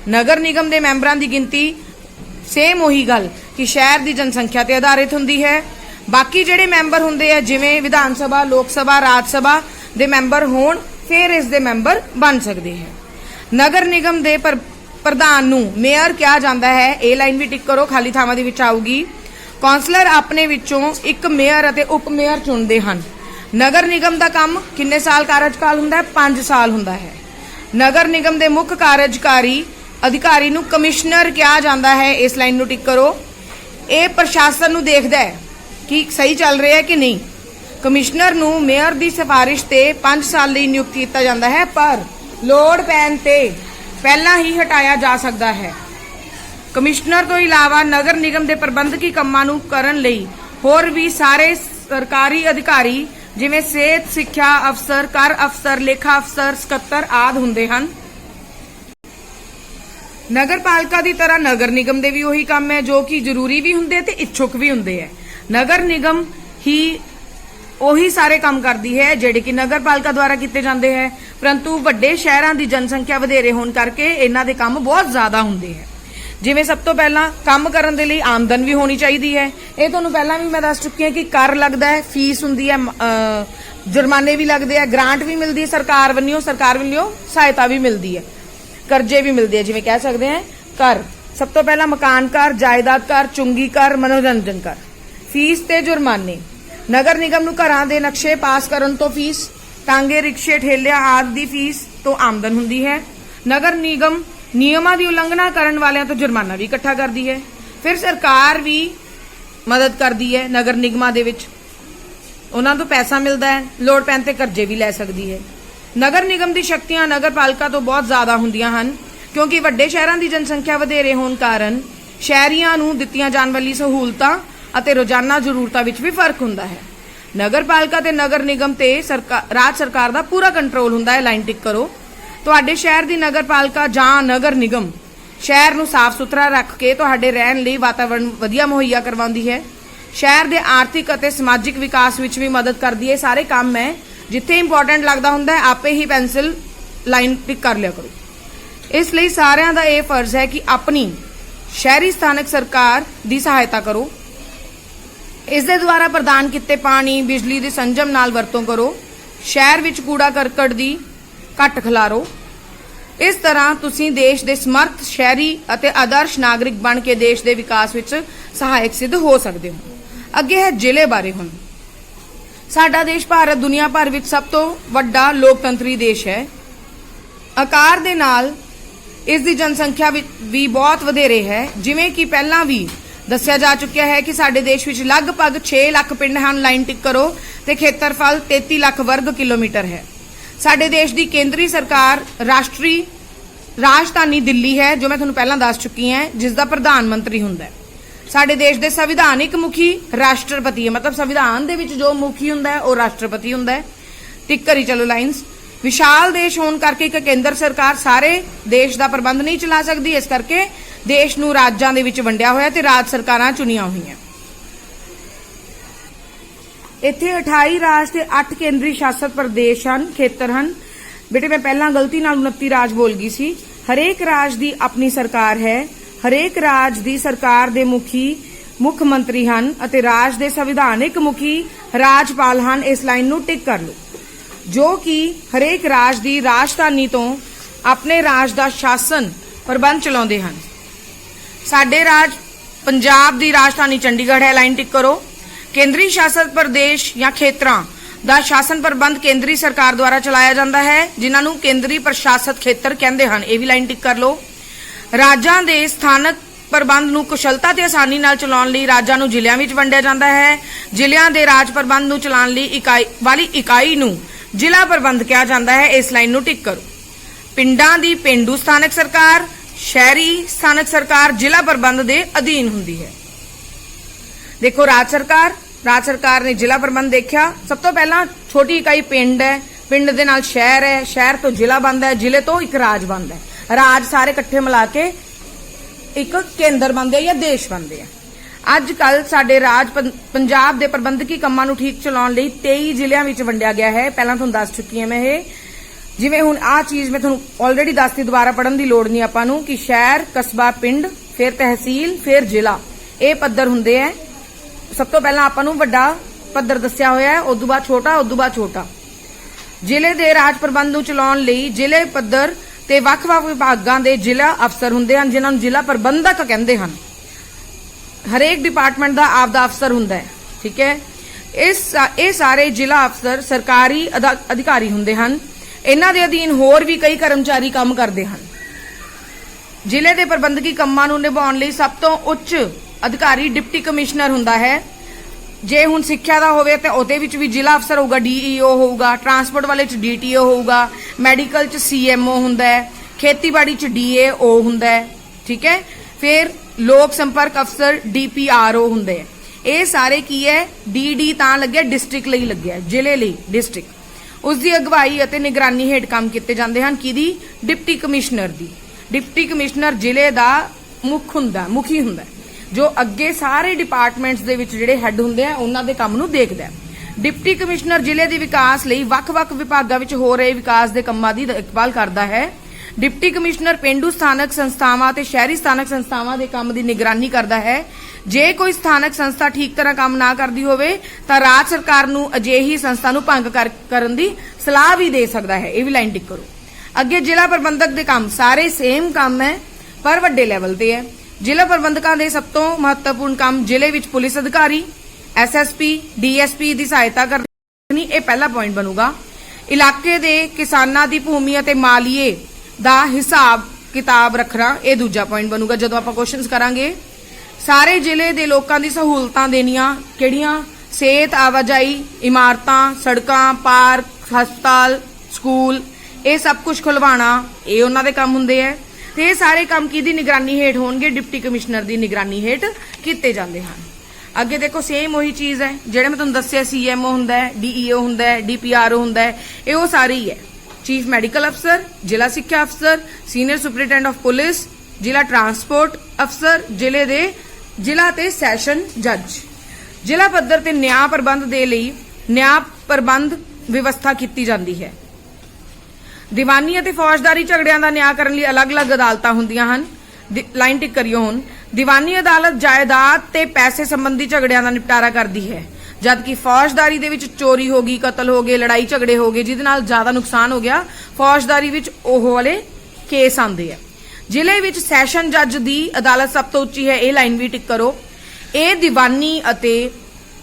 नगर निगम के मैंबरां की गिनती सेम उही गल कि शहर की जनसंख्या ते आधारित होंदी है। बाकी जिहड़े मैंबर हुंदे आ जिवें विधान सभा, लोक सभा, राज सभा दे मैंबर होण फिर इस दे मैंबर बन सकते हैं। नगर निगम के प्रधान नूं मेयर कहा जाता है। ए लाइन भी टिक करो, खाली थावां दे विच आऊगी। कौंसलर अपने विचों एक मेयर अते उप मेयर चुनते हैं। नगर निगम का काम किन्ने साल कार्यकाल हुंदा है? 5 साल हुंदा है। नगर निगम के मुख्य कार्यकारी अधिकारी नूं कमिश्नर कहा जाता है। इस लाइन नूं टिक करो। ये प्रशासन नूं देखदा है कि सही चल रहा है कि नहीं। कमिश्नर नूं मेयर की सिफारिश ते 5 साल लई नियुक्त किया जाता है, पर लोड़ पैण ते पहला ही हटाया जा सकता है। कमिश्नर तो इलावा नगर निगम के प्रबंधकी कामां नूं करन लई होर भी सारे सरकारी अधिकारी जिवें सेहत, सिक्ख्या अफसर, कर अफसर, लेखा अफसर, सकत्तर आदि हुंदे हन। नगर पालिका की तरह नगर निगम के भी उही काम है जो कि जरूरी भी हुंदे ते इच्छुक भी हुंदे है। नगर निगम ही ਉਹੀ ਸਾਰੇ ਕੰਮ ਕਰਦੀ ਹੈ ਜਿਹੜੇ ਕਿ ਨਗਰ ਪਾਲਿਕਾ ਦੁਆਰਾ ਕੀਤੇ ਜਾਂਦੇ ਹੈ, ਪਰੰਤੂ ਵੱਡੇ ਸ਼ਹਿਰਾਂ ਦੀ ਜਨਸੰਖਿਆ ਵਧੇਰੇ ਹੋਣ ਕਰਕੇ ਇਹਨਾਂ ਦੇ ਕੰਮ ਬਹੁਤ ਜ਼ਿਆਦਾ ਹੁੰਦੇ ਹੈ। ਜਿਵੇਂ ਸਭ ਤੋਂ ਪਹਿਲਾਂ ਕੰਮ ਕਰਨ ਦੇ ਲਈ ਆਮਦਨ ਵੀ ਹੋਣੀ ਚਾਹੀਦੀ ਹੈ। ਇਹ ਤੁਹਾਨੂੰ ਪਹਿਲਾਂ ਵੀ ਮੈਂ ਦੱਸ ਚੁੱਕੀ ਹਾਂ ਕਿ ਕਰ ਲੱਗਦਾ ਹੈ, ਫੀਸ ਹੁੰਦੀ ਹੈ, ਜੁਰਮਾਨੇ ਵੀ ਲੱਗਦੇ ਆ, ਗ੍ਰਾਂਟ ਵੀ ਮਿਲਦੀ ਹੈ ਸਰਕਾਰ ਵੱਲੋਂ ਸਹਾਇਤਾ ਵੀ ਮਿਲਦੀ ਹੈ, ਕਰਜ਼ੇ ਵੀ ਮਿਲਦੇ ਆ। ਜਿਵੇਂ ਕਹਿ ਸਕਦੇ ਹਾਂ ਕਰ ਸਭ ਤੋਂ ਪਹਿਲਾਂ ਮਕਾਨ ਕਰ, ਜਾਇਦਾਦ ਕਰ, ਚੁੰਗੀ ਕਰ, ਮਨੋਰੰਜਨ ਕਰ, ਫੀਸ ਤੇ ਜੁਰਮਾਨੇ। नगर निगम नूं घरां दे नक्शे पास करन तो फीस, टांगे, रिक्शे, ठेलियां आदि दी फीस तो आमदन हुंदी है। नगर निगम नियमां दी उलंघना करन वालियां तो जुर्माना भी इकट्ठा करदी है। फिर सरकार भी मदद करदी है। नगर निगमां दे विच उन्हां तों पैसा मिलदा है, लोड़ पैण ते कर्जे भी लै सकदी है। नगर निगम दी शक्तियां नगर पालिका तो बहुत ज़्यादा हुंदियां हन, क्योंकि वड्डे शहरां दी जनसंख्या वधेरे होण कारण शहरीआं नूं दित्तियां जाण वाली सहूलतां ਅਤੇ ਰੋਜ਼ਾਨਾ ਜ਼ਰੂਰਤਾਂ ਵਿੱਚ ਵੀ ਫਰਕ ਹੁੰਦਾ ਹੈ। ਨਗਰ ਪਾਲਿਕਾ ਤੇ ਨਗਰ ਨਿਗਮ ਤੇ ਰਾਜ ਸਰਕਾਰ ਦਾ ਪੂਰਾ ਕੰਟਰੋਲ ਹੁੰਦਾ ਹੈ। ਲਾਈਨ ਟਿਕ ਕਰੋ। ਤੁਹਾਡੇ ਸ਼ਹਿਰ ਦੀ ਨਗਰ ਪਾਲਿਕਾ ਜਾਂ ਨਗਰ ਨਿਗਮ ਸ਼ਹਿਰ ਨੂੰ ਸਾਫ਼ ਸੁਥਰਾ ਰੱਖ ਕੇ ਤੁਹਾਡੇ ਰਹਿਣ ਲਈ ਵਾਤਾਵਰਣ ਵਧੀਆ ਮੁਹੱਈਆ ਕਰਵਾਉਂਦੀ ਹੈ। ਸ਼ਹਿਰ ਦੇ ਆਰਥਿਕ ਅਤੇ ਸਮਾਜਿਕ ਵਿਕਾਸ ਵਿੱਚ ਵੀ ਮਦਦ ਕਰਦੀ ਹੈ। ਸਾਰੇ ਕੰਮ ਹੈ ਜਿੱਥੇ ਇੰਪੋਰਟੈਂਟ ਲੱਗਦਾ ਹੁੰਦਾ ਹੈ ਆਪੇ ਹੀ ਪੈਨਸਿਲ ਲਾਈਨ ਟਿਕ ਕਰ ਲਿਆ ਕਰੋ। ਇਸ ਲਈ ਸਾਰਿਆਂ ਦਾ ਇਹ ਫਰਜ਼ ਹੈ ਕਿ ਆਪਣੀ ਸ਼ਹਿਰੀ ਸਥਾਨਕ ਸਰਕਾਰ ਦੀ ਸਹਾਇਤਾ ਕਰੋ। इस दे द्वारा प्रदान किए पानी, बिजली की संजम नाल वरतों करो। शहर विच कूड़ा करकट दी घट खिलारो। इस तरह तुसी देश के समर्थ शहरी अते आदर्श नागरिक बन के देश के विकास विच सहायक सिद्ध हो सकते हो। अगे है जिले बारे। हुण साडा देश भारत दुनिया भर विच सब तो वड्डा लोकतंत्री देश है। आकार दे नाल इस दी जनसंख्या भी बहुत वधेरे है। जिवें कि पहला भी दस्सिया जा चुकिया है कि साडे देश विच लगभग 6 लाख पिंड हैं। लाइन टिक करो। ते खेत्रफल 33 लाख वर्ग किलोमीटर है। साडे देश की केंद्रीय सरकार राष्ट्रीय राजधानी दिल्ली है, जो मैं तुहानूं पहलां दस चुकी हैं, जिसका प्रधानमंत्री हुंदा है। साडे देश के संविधानिक मुखी राष्ट्रपति है, मतलब संविधान दे विच जो मुखी हुंदा है वो राष्ट्रपति हुंदा है। टिक करी चलो लाइन्स। विशाल देश होने करके एक केंद्र सरकार सारे देश का प्रबंध नहीं चला सकती, इस करके देश नूं राज्यां दे विच वंडिया होया ते राज सरकारां चुनियां होईयां। इत्थे 28 राज ते 8 केंद्री शासित प्रदेश हन, खेतर हन। बेटे मैं पहला गलती नाल 29 राज बोल गई सी। हरेक राज दी अपनी सरकार है, हरेक राज दी सरकार दे मुखी मुख मंत्री हन अते राज दे संविधानिक मुखी राजपाल हन। इस लाइन नूं टिक कर लो, जो कि हरेक राज दी राजधानी तो अपने राज दा शासन प्रबंध चलाउंदे हन। साडे राज पंजाब दी राजधानी चंडीगढ़ है, लाइन टिक करो। केंद्री शासित प्रदेश या खेतरां दा शासन प्रबंध केंद्री सरकार द्वारा चलाया जाता है, जिन्हां नूं केंद्री प्रशासित खेतर कहंदे हन। ये भी लाइन टिक कर लो। राज्यां दे स्थानक प्रबंध नूं कुशलता ते आसानी नाल चलाउण लई राज्यां नूं ਜ਼ਿਲ੍ਹਿਆਂ ਵਿੱਚ ਵੰਡਿਆ ਜਾਂਦਾ ਹੈ। ਜ਼ਿਲ੍ਹਿਆਂ ਦੇ ਰਾਜ ਪ੍ਰਬੰਧ ਨੂੰ ਚਲਾਉਣ ਲਈ ਇਕਾਈ ਨੂੰ ਜ਼ਿਲ੍ਹਾ ਪ੍ਰਬੰਧ ਕਿਹਾ ਜਾਂਦਾ ਹੈ। ਇਸ ਲਾਈਨ ਨੂੰ ਟਿਕ ਕਰੋ। ਪਿੰਡਾਂ ਦੀ ਪੇਂਡੂ ਸਥਾਨਕ ਸਰਕਾਰ, ਸ਼ਹਿਰੀ ਸਥਾਨਕ ਸਰਕਾਰ ਜ਼ਿਲ੍ਹਾ ਪ੍ਰਬੰਧ ਦੇ ਅਧੀਨ ਹੁੰਦੀ ਹੈ। देखो राज सरकार ने जिला प्रबंध देखा। सब तो पहला छोटी इकाई पिंड है, पिंड दे नाल शहर है, शहर तो जिला बनता है, जिले तो एक राज बनता है। राज सारे इकट्ठे मिला के एक केंद्र बनते हैं या देश बनते हैं। अजकल साडे राज पंजाब दे प्रबंधकी कामां नूं ठीक चलाउण लई 23 ਜ਼ਿਲ੍ਹਿਆਂ ਵਿੱਚ वंडिया गया है। पहला तुहानूं दस चुकी है मैं ये, जिवें हुण आ चीज़ मैं तुहानूं ऑलरेडी दसती, दोबारा पढ़न की लोड़ नहीं आपां नूं कि शहर, कस्बा, पिंड, फिर तहसील, फिर जिला, ये पद्धर हुंदे है। सब तो पहला आपां नूं वड्डा पद्धर दस्सिया होया है, उदों बाद छोटा। ਜ਼ਿਲ੍ਹੇ ਦੇ राज प्रबंध नूं चलाउण लई ਜ਼ਿਲ੍ਹੇ पद्धर ते ਵੱਖ-ਵੱਖ विभागां दे ਜ਼ਿਲ੍ਹਾ अफसर हुंदे हन, जिन्हां नूं ਜ਼ਿਲ੍ਹਾ प्रबंधक कहंदे हन। हरेक डिपार्टमेंट का आपदा अफसर हुंदा है, ठीक है। ये सारे ਜ਼ਿਲ੍ਹਾ अफसर सरकारी अधिकारी हुंदे हन। इन्हां दे अधीन होर भी कई कर्मचारी काम करदे हन। ਜ਼ਿਲ੍ਹੇ ਦੇ प्रबंधकी ਕੰਮਾਂ ਨੂੰ ਨਿਭਾਉਣ ਲਈ सब तो उच्च अधिकारी डिप्टी कमिश्नर हुंदा है। जे हुण सिक्ख्या दा होवे ते ओहदे विच भी ਜ਼ਿਲ੍ਹਾ अफसर होगा, DEO होगा, ट्रांसपोर्ट वाले च DTO होगा, मैडिकल च CMO हुंदा है, खेतीबाड़ी च DAO हुंदा है, ठीक है। फिर लोक संपर्क अफसर DPRO हुंदे है। ये सारे की है, DD तां लग्गिया डिस्ट्रिक्ट लई लग्गिया, ਜ਼ਿਲ੍ਹੇ लई डिस्ट्रिक्ट। उस दी अगवाई अते निगरानी हेठ काम कीते जांदे हन। किहदी? डिप्टी कमिश्नर दी। डिप्टी कमिश्नर ਜ਼ਿਲ੍ਹੇ दा मुखी हुंदा है, जो अगे सारे डिपार्टमेंट्स दे विच जिहड़े हैड हुंदे आ उन्हां दे काम नूं देखदा है। डिप्टी कमिश्नर ਜ਼ਿਲ੍ਹੇ ਦੇ विकास लई ਵੱਖ-ਵੱਖ विभागां विच हो रहे विकास दे ਕੰਮਾਂ ਦੀ ਦੇਖਭਾਲ ਕਰਦਾ है। डिप्टी कमिश्नर पेंडू स्थानक संस्थावां ते शहरी स्थानक संस्थावां दे काम दी निगरानी करदा है। जे कोई स्थानक संस्था ठीक तरह काम ना करदी होवे तां राज सरकार नूं अजिही संस्था नूं भंग करन दी सलाह भी दे सकदा है। ये भी लाइन टिक करो। अगे जिला प्रबंधक दे काम सारे सेम काम है पर वड्डे लैवल ते है। ਜ਼ਿਲ੍ਹਾ ਪ੍ਰਬੰਧਕਾਂ ਦੇ ਸਭ ਤੋਂ ਮਹੱਤਵਪੂਰਨ ਕੰਮ ਜ਼ਿਲ੍ਹੇ ਵਿੱਚ ਪੁਲਿਸ ਅਧਿਕਾਰੀ, SSP, DSP ਦੀ ਸਹਾਇਤਾ ਕਰਨੀ, ਇਹ ਪਹਿਲਾ ਪੁਆਇੰਟ ਬਣੂਗਾ। ਇਲਾਕੇ ਦੇ ਕਿਸਾਨਾਂ ਦੀ ਭੂਮੀ ਅਤੇ ਮਾਲੀਏ ਦਾ ਹਿਸਾਬ ਕਿਤਾਬ ਰੱਖਣਾ, ਇਹ ਦੂਜਾ ਪੁਆਇੰਟ ਬਣੂਗਾ ਜਦੋਂ ਆਪਾਂ ਕੁਐਸਚਨਸ ਕਰਾਂਗੇ। ਸਾਰੇ ਜ਼ਿਲ੍ਹੇ ਦੇ ਲੋਕਾਂ ਦੀ ਸਹੂਲਤਾਂ ਦੇਣੀਆਂ, ਕਿਹੜੀਆਂ? ਸਿਹਤ, ਆਵਾਜਾਈ, ਇਮਾਰਤਾਂ, ਸੜਕਾਂ, ਪਾਰਕ, ਹਸਪਤਾਲ, ਸਕੂਲ, ਇਹ ਸਭ ਕੁਝ ਖੁਲਵਾਉਣਾ, ਇਹ ਉਹਨਾਂ ਦੇ ਕੰਮ ਹੁੰਦੇ ਆ। ਤੇ ਇਹ ਸਾਰੇ ਕੰਮ ਕਿਹਦੀ ਨਿਗਰਾਨੀ ਹੇਠ ਹੋਣਗੇ? ਡਿਪਟੀ ਕਮਿਸ਼ਨਰ ਦੀ ਨਿਗਰਾਨੀ ਹੇਠ ਕੀਤੇ ਜਾਂਦੇ ਹਨ। ਅੱਗੇ ਦੇਖੋ ਸੇਮ ਉਹੀ ਚੀਜ਼ ਹੈ ਜਿਹੜੇ ਮੈਂ ਤੁਹਾਨੂੰ ਦੱਸਿਆ, CMO ਹੁੰਦਾ ਹੈ, DEO ਹੁੰਦਾ ਹੈ, DPRO ਹੁੰਦਾ ਹੈ, ਇਹ ਉਹ ਸਾਰੇ ਹੀ ਹੈ। ਚੀਫ ਮੈਡੀਕਲ ਅਫਸਰ, ਜ਼ਿਲ੍ਹਾ ਸਿੱਖਿਆ ਅਫਸਰ, ਸੀਨੀਅਰ ਸੁਪਰੀਡੈਂਟ ਆਫ ਪੁਲਿਸ, ਜ਼ਿਲ੍ਹਾ ਟਰਾਂਸਪੋਰਟ ਅਫਸਰ, ਜ਼ਿਲ੍ਹਾ ਤੇ ਸੈਸ਼ਨ ਜੱਜ। ਜ਼ਿਲ੍ਹਾ ਪੱਧਰ ਤੇ ਨਿਆਂ ਪ੍ਰਬੰਧ ਦੇ ਲਈ ਨਿਆਂ ਪ੍ਰਬੰਧ ਵਿਵਸਥਾ ਕੀਤੀ ਜਾਂਦੀ ਹੈ। ਦੀਵਾਨੀ ਅਤੇ ਫੌਜਦਾਰੀ ਝਗੜਿਆਂ ਦਾ ਨਿਆਂ ਕਰਨ ਲਈ ਅਲੱਗ-ਅਲੱਗ ਅਦਾਲਤਾਂ ਹੁੰਦੀਆਂ ਹਨ। ਲਾਈਨ ਟਿਕ ਕਰਿਓ ਹੁਣ। ਦੀਵਾਨੀ ਅਦਾਲਤ ਜਾਇਦਾਦ ਤੇ ਪੈਸੇ ਸੰਬੰਧੀ ਝਗੜਿਆਂ ਦਾ ਨਿਪਟਾਰਾ ਕਰਦੀ ਹੈ, ਜਦਕਿ ਫੌਜਦਾਰੀ ਦੇ ਵਿੱਚ ਚੋਰੀ ਹੋ ਗਈ, ਕਤਲ ਹੋ ਗਏ, ਲੜਾਈ ਝਗੜੇ ਹੋ ਗਏ ਜਿਹਦੇ ਨਾਲ ਜ਼ਿਆਦਾ ਨੁਕਸਾਨ ਹੋ ਗਿਆ, ਫੌਜਦਾਰੀ ਵਿੱਚ ਉਹ ਵਾਲੇ ਕੇਸ ਆਉਂਦੇ ਆ। ਜ਼ਿਲ੍ਹੇ ਵਿੱਚ ਸੈਸ਼ਨ ਜੱਜ ਦੀ ਅਦਾਲਤ ਸਭ ਤੋਂ ਉੱਚੀ ਹੈ, ਇਹ ਲਾਈਨ ਵੀ ਟਿਕ ਕਰੋ। ਇਹ ਦੀਵਾਨੀ ਅਤੇ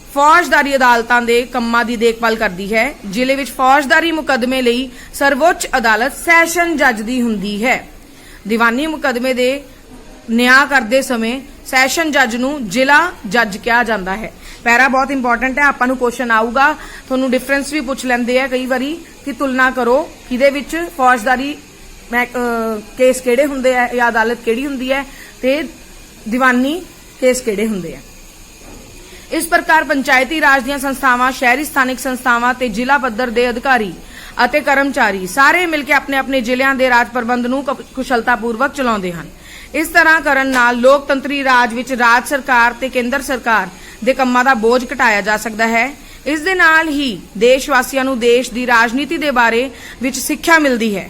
फौजदारी अदालतां दे कम्मां दी देखभाल करदी है। जिले विच फौजदारी मुकदमे लई सर्वोच्च अदालत सैशन जज दी हुंदी है। दीवानी मुकदमे दे न्याय करदे समय सैशन जज नूं जिला जज कहा जाता है। पैरा बहुत इंपॉर्टेंट है, आपां नूं क्वेश्चन आऊगा, तुहानूं डिफरेंस भी पुछ लैंदे आ कई वारी कि तुलना करो किहदे विच फौजदारी केस किहड़े हुंदे आ या अदालत किहड़ी हुंदी है ते दीवानी केस किहड़े हुंदे आ। इस प्रकार पंचायती राज ਦੀਆਂ ਸੰਸਥਾਵਾਂ, ਸ਼ਹਿਰੀ ਸਥਾਨਕ ਸੰਸਥਾਵਾਂ ਤੇ ਜ਼ਿਲ੍ਹਾ ਪੱਧਰ ਦੇ ਅਧਿਕਾਰੀ ਅਤੇ ਕਰਮਚਾਰੀ ਸਾਰੇ ਮਿਲ ਕੇ ਆਪਣੇ ਆਪਣੇ ਜ਼ਿਲ੍ਹਿਆਂ ਦੇ ਰਾਜ ਪ੍ਰਬੰਧ ਨੂੰ ਕੁਸ਼ਲਤਾਪੂਰਵਕ ਚਲਾਉਂਦੇ ਹਨ। ਇਸ ਤਰ੍ਹਾਂ ਕਰਨ ਨਾਲ ਲੋਕਤੰਤਰੀ ਰਾਜ ਵਿੱਚ ਰਾਜ ਸਰਕਾਰ ਤੇ ਕੇਂਦਰ ਸਰਕਾਰ ਦੇ ਕੰਮਾਂ ਦਾ ਬੋਝ ਘਟਾਇਆ ਜਾ ਸਕਦਾ ਹੈ। ਇਸ ਦੇ ਨਾਲ ਹੀ ਦੇਸ਼ ਵਾਸੀਆਂ ਨੂੰ ਦੇਸ਼ ਦੀ ਰਾਜਨੀਤੀ ਦੇ ਬਾਰੇ ਵਿੱਚ ਸਿੱਖਿਆ ਮਿਲਦੀ ਹੈ,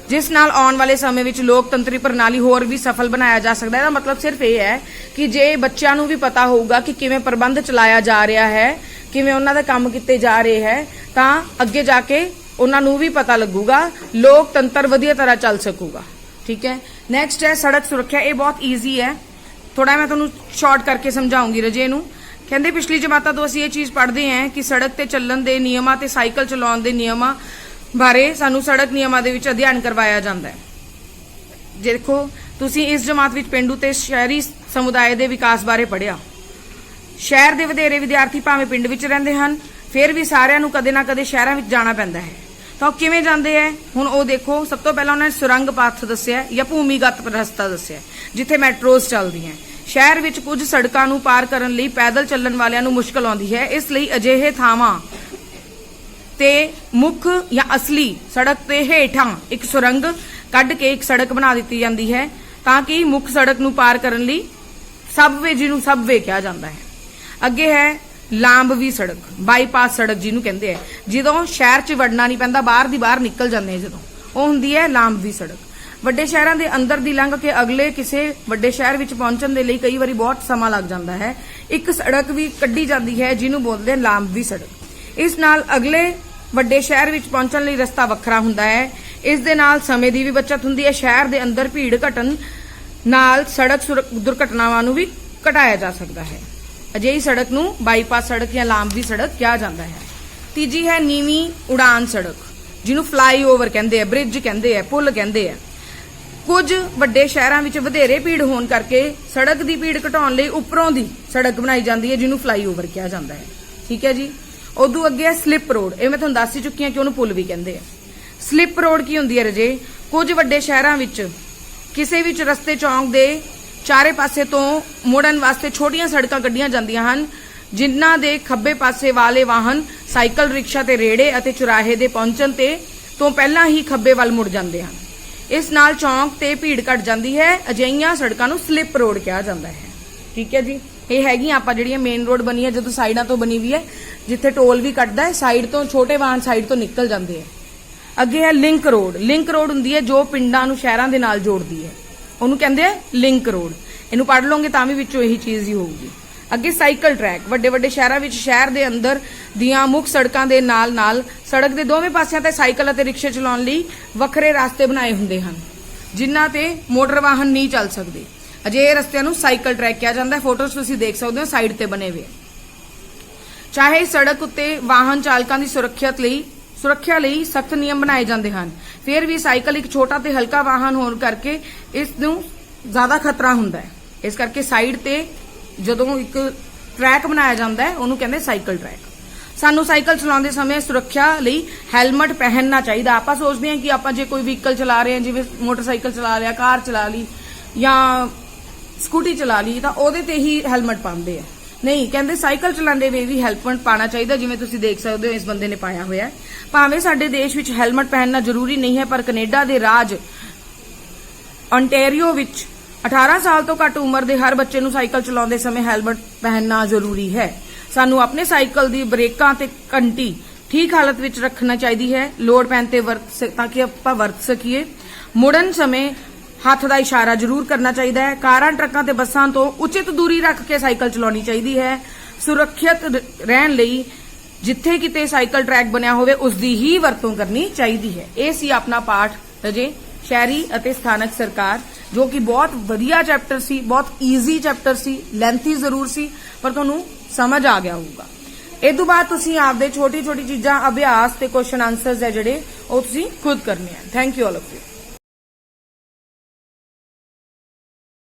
ਜਿਸ ਨਾਲ ਆਉਣ ਵਾਲੇ ਸਮੇਂ ਵਿੱਚ ਲੋਕਤੰਤਰੀ ਪ੍ਰਣਾਲੀ ਹੋਰ ਵੀ ਸਫਲ ਬਣਾਇਆ ਜਾ ਸਕਦਾ ਹੈ। ਇਹਦਾ ਮਤਲਬ ਸਿਰਫ ਇਹ ਹੈ ਕਿ ਜੇ ਬੱਚਿਆਂ ਨੂੰ ਵੀ ਪਤਾ ਹੋਊਗਾ ਕਿ ਕਿਵੇਂ ਪ੍ਰਬੰਧ ਚਲਾਇਆ ਜਾ ਰਿਹਾ ਹੈ, ਕਿਵੇਂ ਉਹਨਾਂ ਦਾ ਕੰਮ ਕੀਤੇ ਜਾ ਰਹੇ ਹੈ, ਤਾਂ ਅੱਗੇ ਜਾ ਕੇ ਉਹਨਾਂ ਨੂੰ ਵੀ ਪਤਾ ਲੱਗੂਗਾ, ਲੋਕਤੰਤਰ ਵਧੀਆ ਤਰ੍ਹਾਂ ਚੱਲ ਸਕੂਗਾ। ਠੀਕ ਹੈ। ਨੈਕਸਟ ਹੈ ਸੜਕ ਸੁਰੱਖਿਆ। ਇਹ ਬਹੁਤ ਈਜ਼ੀ ਹੈ, ਥੋੜਾ ਮੈਂ ਤੁਹਾਨੂੰ ਸ਼ਾਰਟ ਕਰਕੇ ਸਮਝਾਉਂਗੀ ਰਜੇ ਨੂੰ। ਕਹਿੰਦੇ ਪਿਛਲੀ ਜਮਾਤਾਂ ਤੋਂ ਅਸੀਂ ਇਹ ਚੀਜ਼ ਪੜ੍ਹਦੇ ਹਾਂ ਕਿ ਸੜਕ ਤੇ ਚੱਲਣ ਦੇ ਨਿਯਮਾਂ ਤੇ ਸਾਈਕਲ ਚਲਾਉਣ ਦੇ ਨਿਯਮਾਂ ਬਾਰੇ ਸਾਨੂੰ ਸੜਕ ਨਿਯਮਾਂ ਦੇ ਵਿੱਚ ਅਧਿਐਨ ਕਰਵਾਇਆ ਜਾਂਦਾ ਹੈ। ਦੇਖੋ ਤੁਸੀਂ ਇਸ ਜਮਾਤ ਵਿੱਚ ਪਿੰਡੂ ਤੇ ਸ਼ਹਿਰੀ ਸਮੁਦਾਇ ਦੇ ਵਿਕਾਸ ਬਾਰੇ ਪੜ੍ਹਿਆ। ਸ਼ਹਿਰ ਦੇ ਵਧੇਰੇ ਵਿਦਿਆਰਥੀ ਭਾਵੇਂ ਪਿੰਡ ਵਿੱਚ ਰਹਿੰਦੇ ਹਨ, ਫਿਰ ਵੀ ਸਾਰਿਆਂ ਨੂੰ ਕਦੇ ਨਾ ਕਦੇ ਸ਼ਹਿਰਾਂ ਵਿੱਚ ਜਾਣਾ ਪੈਂਦਾ ਹੈ। ਤਾਂ ਉਹ ਕਿਵੇਂ ਜਾਂਦੇ ਹੈ? ਹੁਣ ਉਹ ਦੇਖੋ, ਸਭ ਤੋਂ ਪਹਿਲਾਂ ਉਹਨਾਂ ਨੇ ਸੁਰੰਗ ਪਾਥ ਦੱਸਿਆ ਜਾਂ ਭੂਮੀਗਤ ਰਸਤਾ ਦੱਸਿਆ ਜਿੱਥੇ ਮੈਟਰੋਜ਼ ਚੱਲਦੀਆਂ। ਸ਼ਹਿਰ ਵਿੱਚ ਕੁਝ ਸੜਕਾਂ ਨੂੰ ਪਾਰ ਕਰਨ ਲਈ ਪੈਦਲ ਚੱਲਣ ਵਾਲਿਆਂ ਨੂੰ ਮੁਸ਼ਕਲ ਆਉਂਦੀ ਹੈ। ਇਸ ਲਈ ਅਜਿਹੇ ਥਾਵਾਂ ਤੇ ਮੁੱਖ ਜਾਂ ਅਸਲੀ ਸੜਕ ਤੇ ਹੇਠਾਂ ਇੱਕ ਸੁਰੰਗ ਕੱਢ ਕੇ ਇੱਕ ਸੜਕ ਬਣਾ ਦਿੱਤੀ ਜਾਂਦੀ ਹੈ ਤਾਂ ਕਿ ਮੁੱਖ ਸੜਕ ਨੂੰ ਪਾਰ ਕਰਨ ਲਈ ਸਬਵੇ, ਜਿਹਨੂੰ ਸਬਵੇ ਕਿਹਾ ਜਾਂਦਾ ਹੈ। ਅੱਗੇ ਹੈ ਲਾਂਬਵੀ ਸੜਕ, ਬਾਈਪਾਸ ਸੜਕ ਜਿਹਨੂੰ ਕਹਿੰਦੇ ਆ, ਜਦੋਂ ਸ਼ਹਿਰ 'ਚ ਵੜਨਾ ਨਹੀਂ ਪੈਂਦਾ, ਬਾਹਰ ਦੀ ਬਾਹਰ ਨਿਕਲ ਜਾਂਦੇ ਜਦੋਂ, ਉਹ ਹੁੰਦੀ ਹੈ ਲਾਂਬਵੀ ਸੜਕ। ਵੱਡੇ ਸ਼ਹਿਰਾਂ ਦੇ ਅੰਦਰ ਦੀ ਲੰਘ ਕੇ ਅਗਲੇ ਕਿਸੇ ਵੱਡੇ ਸ਼ਹਿਰ ਵਿੱਚ ਪਹੁੰਚਣ ਦੇ ਲਈ ਕਈ ਵਾਰੀ ਬਹੁਤ ਸਮਾਂ ਲੱਗ ਜਾਂਦਾ ਹੈ। ਇੱਕ ਸੜਕ ਵੀ ਕੱਢੀ ਜਾਂਦੀ ਹੈ ਜਿਹਨੂੰ ਬੋਲਦੇ ਹਨ ਲਾਂਬਵੀ ਸੜਕ। ਇਸ ਨਾਲ ਅਗਲੇ ਵੱਡੇ ਸ਼ਹਿਰ ਵਿੱਚ ਪਹੁੰਚਣ ਲਈ ਰਸਤਾ ਵੱਖਰਾ ਹੁੰਦਾ ਹੈ। ਇਸ ਦੇ ਨਾਲ ਸਮੇਂ ਦੀ ਵੀ ਬਚਤ ਹੁੰਦੀ ਹੈ। ਸ਼ਹਿਰ ਦੇ ਅੰਦਰ ਭੀੜ ਘਟਣ ਨਾਲ ਸੜਕ ਦੁਰਘਟਨਾਵਾਂ ਨੂੰ ਵੀ ਘਟਾਇਆ ਜਾ ਸਕਦਾ ਹੈ। ਅਜਿਹੀ ਸੜਕ ਨੂੰ ਬਾਈਪਾਸ ਸੜਕ ਜਾਂ ਲਾਂਬਵੀ ਸੜਕ ਕਿਹਾ ਜਾਂਦਾ ਹੈ। ਤੀਜੀ ਹੈ ਨੀਵੀਂ ਉਡਾਨ ਸੜਕ, ਜਿਹਨੂੰ ਫਲਾਈਓਵਰ ਕਹਿੰਦੇ ਆ, ਬ੍ਰਿਜ ਕਹਿੰਦੇ ਆ, ਪੁਲ ਕਹਿੰਦੇ ਆ। ਕੁਝ ਵੱਡੇ ਸ਼ਹਿਰਾਂ ਵਿੱਚ ਵਧੇਰੇ ਭੀੜ ਹੋਣ ਕਰਕੇ ਸੜਕ ਦੀ ਭੀੜ ਘਟਾਉਣ ਲਈ ਉੱਪਰੋਂ ਦੀ ਸੜਕ ਬਣਾਈ ਜਾਂਦੀ ਹੈ ਜਿਹਨੂੰ ਫਲਾਈਓਵਰ ਕਿਹਾ ਜਾਂਦਾ ਹੈ। ਠੀਕ ਹੈ ਜੀ। ਉਦੋਂ ਅੱਗੇ ਹੈ ਸਲਿੱਪ ਰੋਡ। ਇਹ ਮੈਂ ਤੁਹਾਨੂੰ ਦੱਸ ਹੀ ਚੁੱਕੀ ਹਾਂ ਕਿ ਉਹਨੂੰ ਪੁਲ ਵੀ ਕਹਿੰਦੇ ਆ। ਸਲਿੱਪ ਰੋਡ ਕੀ ਹੁੰਦੀ ਹੈ ਰਜੇ? ਕੁਝ ਵੱਡੇ ਸ਼ਹਿਰਾਂ ਵਿੱਚ ਕਿਸੇ ਵਿੱਚ ਰਸਤੇ ਚੌਂਕ ਦੇ ਚਾਰੇ ਪਾਸੇ ਤੋਂ ਮੋੜਨ ਵਾਸਤੇ ਛੋਟੀਆਂ ਸੜਕਾਂ ਕੱਢੀਆਂ ਜਾਂਦੀਆਂ ਹਨ, ਜਿਨ੍ਹਾਂ ਦੇ ਖੱਬੇ ਪਾਸੇ ਵਾਲੇ ਵਾਹਨ ਸਾਈਕਲ, ਰਿਕਸ਼ਾ ਤੇ ਰੇੜੇ ਅਤੇ ਚੁਰਾਹੇ ਦੇ ਪਹੁੰਚਣ ਤੋਂ ਪਹਿਲਾਂ ਹੀ ਖੱਬੇ ਵੱਲ ਮੁੜ ਜਾਂਦੇ ਹਨ। ਇਸ ਨਾਲ ਚੌਂਕ ਤੇ ਭੀੜ ਘਟ ਜਾਂਦੀ ਹੈ। ਅਜਿਹੀਆਂ ਸੜਕਾਂ ਨੂੰ ਸਲਿੱਪ ਰੋਡ ਕਿਹਾ ਜਾਂਦਾ ਹੈ। ਠੀਕ ਹੈ ਜੀ। ਇਹ ਹੈਗੀਆਂ ਆਪਾਂ ਜਿਹੜੀਆਂ ਮੇਨ ਰੋਡ ਬਣੀ ਹੈ ਜਦੋਂ ਸਾਈਡਾਂ ਤੋਂ ਬਣੀ ਵੀ ਹੈ, ਜਿੱਥੇ ਟੋਲ ਵੀ ਕੱਟਦਾ ਹੈ, ਸਾਈਡ ਤੋਂ ਛੋਟੇ ਵਾਹਨ ਸਾਈਡ ਤੋਂ ਨਿਕਲ ਜਾਂਦੇ ਹੈ। ਅੱਗੇ ਹੈ ਲਿੰਕ ਰੋਡ। ਲਿੰਕ ਰੋਡ ਹੁੰਦੀ ਹੈ ਜੋ ਪਿੰਡਾਂ ਨੂੰ ਸ਼ਹਿਰਾਂ ਦੇ ਨਾਲ ਜੋੜਦੀ ਹੈ, ਉਹਨੂੰ ਕਹਿੰਦੇ ਆ ਲਿੰਕ ਰੋਡ। ਇਹਨੂੰ ਪੜ੍ਹ ਲਓਗੇ ਤਾਂ ਵੀ ਵਿੱਚੋਂ ਇਹੀ ਚੀਜ਼ ਹੀ ਹੋਊਗੀ। ਅੱਗੇ ਸਾਈਕਲ ਟਰੈਕ। ਵੱਡੇ ਵੱਡੇ ਸ਼ਹਿਰਾਂ ਵਿੱਚ ਸ਼ਹਿਰ ਦੇ ਅੰਦਰ ਦੀਆਂ ਮੁੱਖ ਸੜਕਾਂ ਦੇ ਨਾਲ ਨਾਲ ਸੜਕ ਦੇ ਦੋਵੇਂ ਪਾਸਿਆਂ ਤੇ ਸਾਈਕਲ ਅਤੇ ਰਿਕਸ਼ੇ ਚਲਾਉਣ ਲਈ ਵੱਖਰੇ ਰਸਤੇ ਬਣਾਏ ਹੁੰਦੇ ਹਨ, ਜਿਨ੍ਹਾਂ ਤੇ ਮੋਟਰ ਵਾਹਨ ਨਹੀਂ ਚੱਲ ਸਕਦੇ। ਅਜਿਹੇ ਰਸਤਿਆਂ ਨੂੰ ਸਾਈਕਲ ਟਰੈਕ ਕਿਹਾ ਜਾਂਦਾ ਹੈ। ਫੋਟੋਜ਼ ਤੁਸੀਂ ਦੇਖ ਸਕਦੇ ਹੋ, ਸਾਈਡ ਤੇ ਬਣੇ ਹੋਏ। ਚਾਹੇ ਸੜਕ ਉੱਤੇ ਵਾਹਨ ਚਾਲਕਾਂ ਦੀ ਸੁਰੱਖਿਆ ਲਈ ਸਖਤ ਨਿਯਮ ਬਣਾਏ ਜਾਂਦੇ ਹਨ, ਫਿਰ ਵੀ ਸਾਈਕਲ ਇੱਕ ਛੋਟਾ ਤੇ ਹਲਕਾ ਵਾਹਨ ਹੋਣ ਕਰਕੇ ਇਸ ਨੂੰ ਜ਼ਿਆਦਾ ਖਤਰਾ ਹੁੰਦਾ ਹੈ। ਇਸ ਕਰਕੇ ਸਾਈਡ ਤੇ ਜਦੋਂ ਇੱਕ ਟਰੈਕ ਬਣਾਇਆ ਜਾਂਦਾ ਹੈ ਉਹਨੂੰ ਕਹਿੰਦੇ ਸਾਈਕਲ ਟਰੈਕ। ਸਾਨੂੰ ਸਾਈਕਲ ਚਲਾਉਂਦੇ ਸਮੇਂ ਸੁਰੱਖਿਆ ਲਈ ਹੈਲਮਟ ਪਹਿਨਣਾ ਚਾਹੀਦਾ। ਆਪਾਂ ਸੋਚਦੇ ਹਾਂ ਕਿ ਆਪਾਂ ਜੇ ਕੋਈ ਵਹੀਕਲ ਚਲਾ ਰਹੇ ਹਾਂ, ਜਿਵੇਂ ਮੋਟਰਸਾਈਕਲ ਚਲਾ ਲਿਆ, ਕਾਰ ਚਲਾ ਲਈ ਜਾਂ ਸਕੂਟੀ ਚਲਾ ਲਈ, ਤਾਂ ਉਹਦੇ ਤੇ ਹੀ ਹੈਲਮਟ ਪਾਉਂਦੇ ਆ। ਨਹੀਂ, ਕਹਿੰਦੇ ਸਾਈਕਲ ਚਲਾਉਂਦੇ ਵੇ ਵੀ ਹੈਲਮਟ ਪਾਉਣਾ ਚਾਹੀਦਾ, ਜਿਵੇਂ ਤੁਸੀਂ ਦੇਖ ਸਕਦੇ ਹੋ ਇਸ ਬੰਦੇ ਨੇ ਪਾਇਆ ਹੋਇਆ। ਭਾਵੇਂ ਸਾਡੇ ਦੇਸ਼ ਵਿੱਚ ਹੈਲਮਟ ਪਹਿਨਣਾ ਜ਼ਰੂਰੀ ਨਹੀਂ ਹੈ, ਪਰ ਕੈਨੇਡਾ ਦੇ ਰਾਜ ontario ਵਿੱਚ 18 ਸਾਲ ਤੋਂ ਘੱਟ ਉਮਰ ਦੇ ਹਰ ਬੱਚੇ ਨੂੰ ਸਾਈਕਲ ਚਲਾਉਂਦੇ ਸਮੇਂ ਹੈਲਮਟ ਪਹਿਨਣਾ ਜ਼ਰੂਰੀ ਹੈ। ਸਾਨੂੰ ਆਪਣੇ ਸਾਈਕਲ ਦੀ ਬ੍ਰੇਕਾਂ ਤੇ ਘੰਟੀ ਠੀਕ ਹਾਲਤ ਵਿੱਚ ਰੱਖਣਾ ਚਾਹੀਦੀ ਹੈ, ਲੋੜ ਪੈਣ ਤੇ ਤਾਂ ਕਿ ਆਪਾਂ ਵਰਤ ਸਕੀਏ। ਮੁੜਨ ਸਮੇਂ ਹੱਥ ਦਾ ਇਸ਼ਾਰਾ ਜ਼ਰੂਰ ਕਰਨਾ ਚਾਹੀਦਾ ਹੈ। ਕਾਰਾਂ, ਟਰੱਕਾਂ ਤੇ ਬੱਸਾਂ ਤੋਂ ਉਚਿਤ ਦੂਰੀ ਰੱਖ ਕੇ ਸਾਈਕਲ ਚਲਾਉਣੀ ਚਾਹੀਦੀ ਹੈ। ਸੁਰੱਖਿਅਤ ਰਹਿਣ ਲਈ ਜਿੱਥੇ ਕਿਤੇ ਸਾਈਕਲ ਟਰੈਕ ਬਣਿਆ ਹੋਵੇ ਉਸ ਦੀ ਹੀ ਵਰਤੋਂ ਕਰਨੀ ਚਾਹੀਦੀ ਹੈ। ਇਹ ਸੀ ਆਪਣਾ ਪਾਠ ਰਜੇ, ਸ਼ਹਿਰੀ ਅਤੇ ਸਥਾਨਕ ਸਰਕਾਰ, ਜੋ ਕਿ ਬਹੁਤ ਵਧੀਆ ਚੈਪਟਰ ਸੀ, ਬਹੁਤ ਈਜ਼ੀ ਚੈਪਟਰ ਸੀ, ਲੈਂਥੀ ਜ਼ਰੂਰ ਸੀ, ਪਰ ਤੁਹਾਨੂੰ ਸਮਝ ਆ ਗਿਆ ਹੋਊਗਾ। ਇਸ ਤੋਂ ਬਾਅਦ ਤੁਸੀਂ ਆਪਦੇ ਛੋਟੀ ਛੋਟੀ ਚੀਜ਼ਾਂ, ਅਭਿਆਸ ਤੇ ਕੁਐਸਚਨ ਆਨਸਰਸ ਹੈ ਜਿਹੜੇ ਉਹ ਤੁਸੀਂ ਖੁਦ ਕਰਨੇ ਆ। Thank you all of you.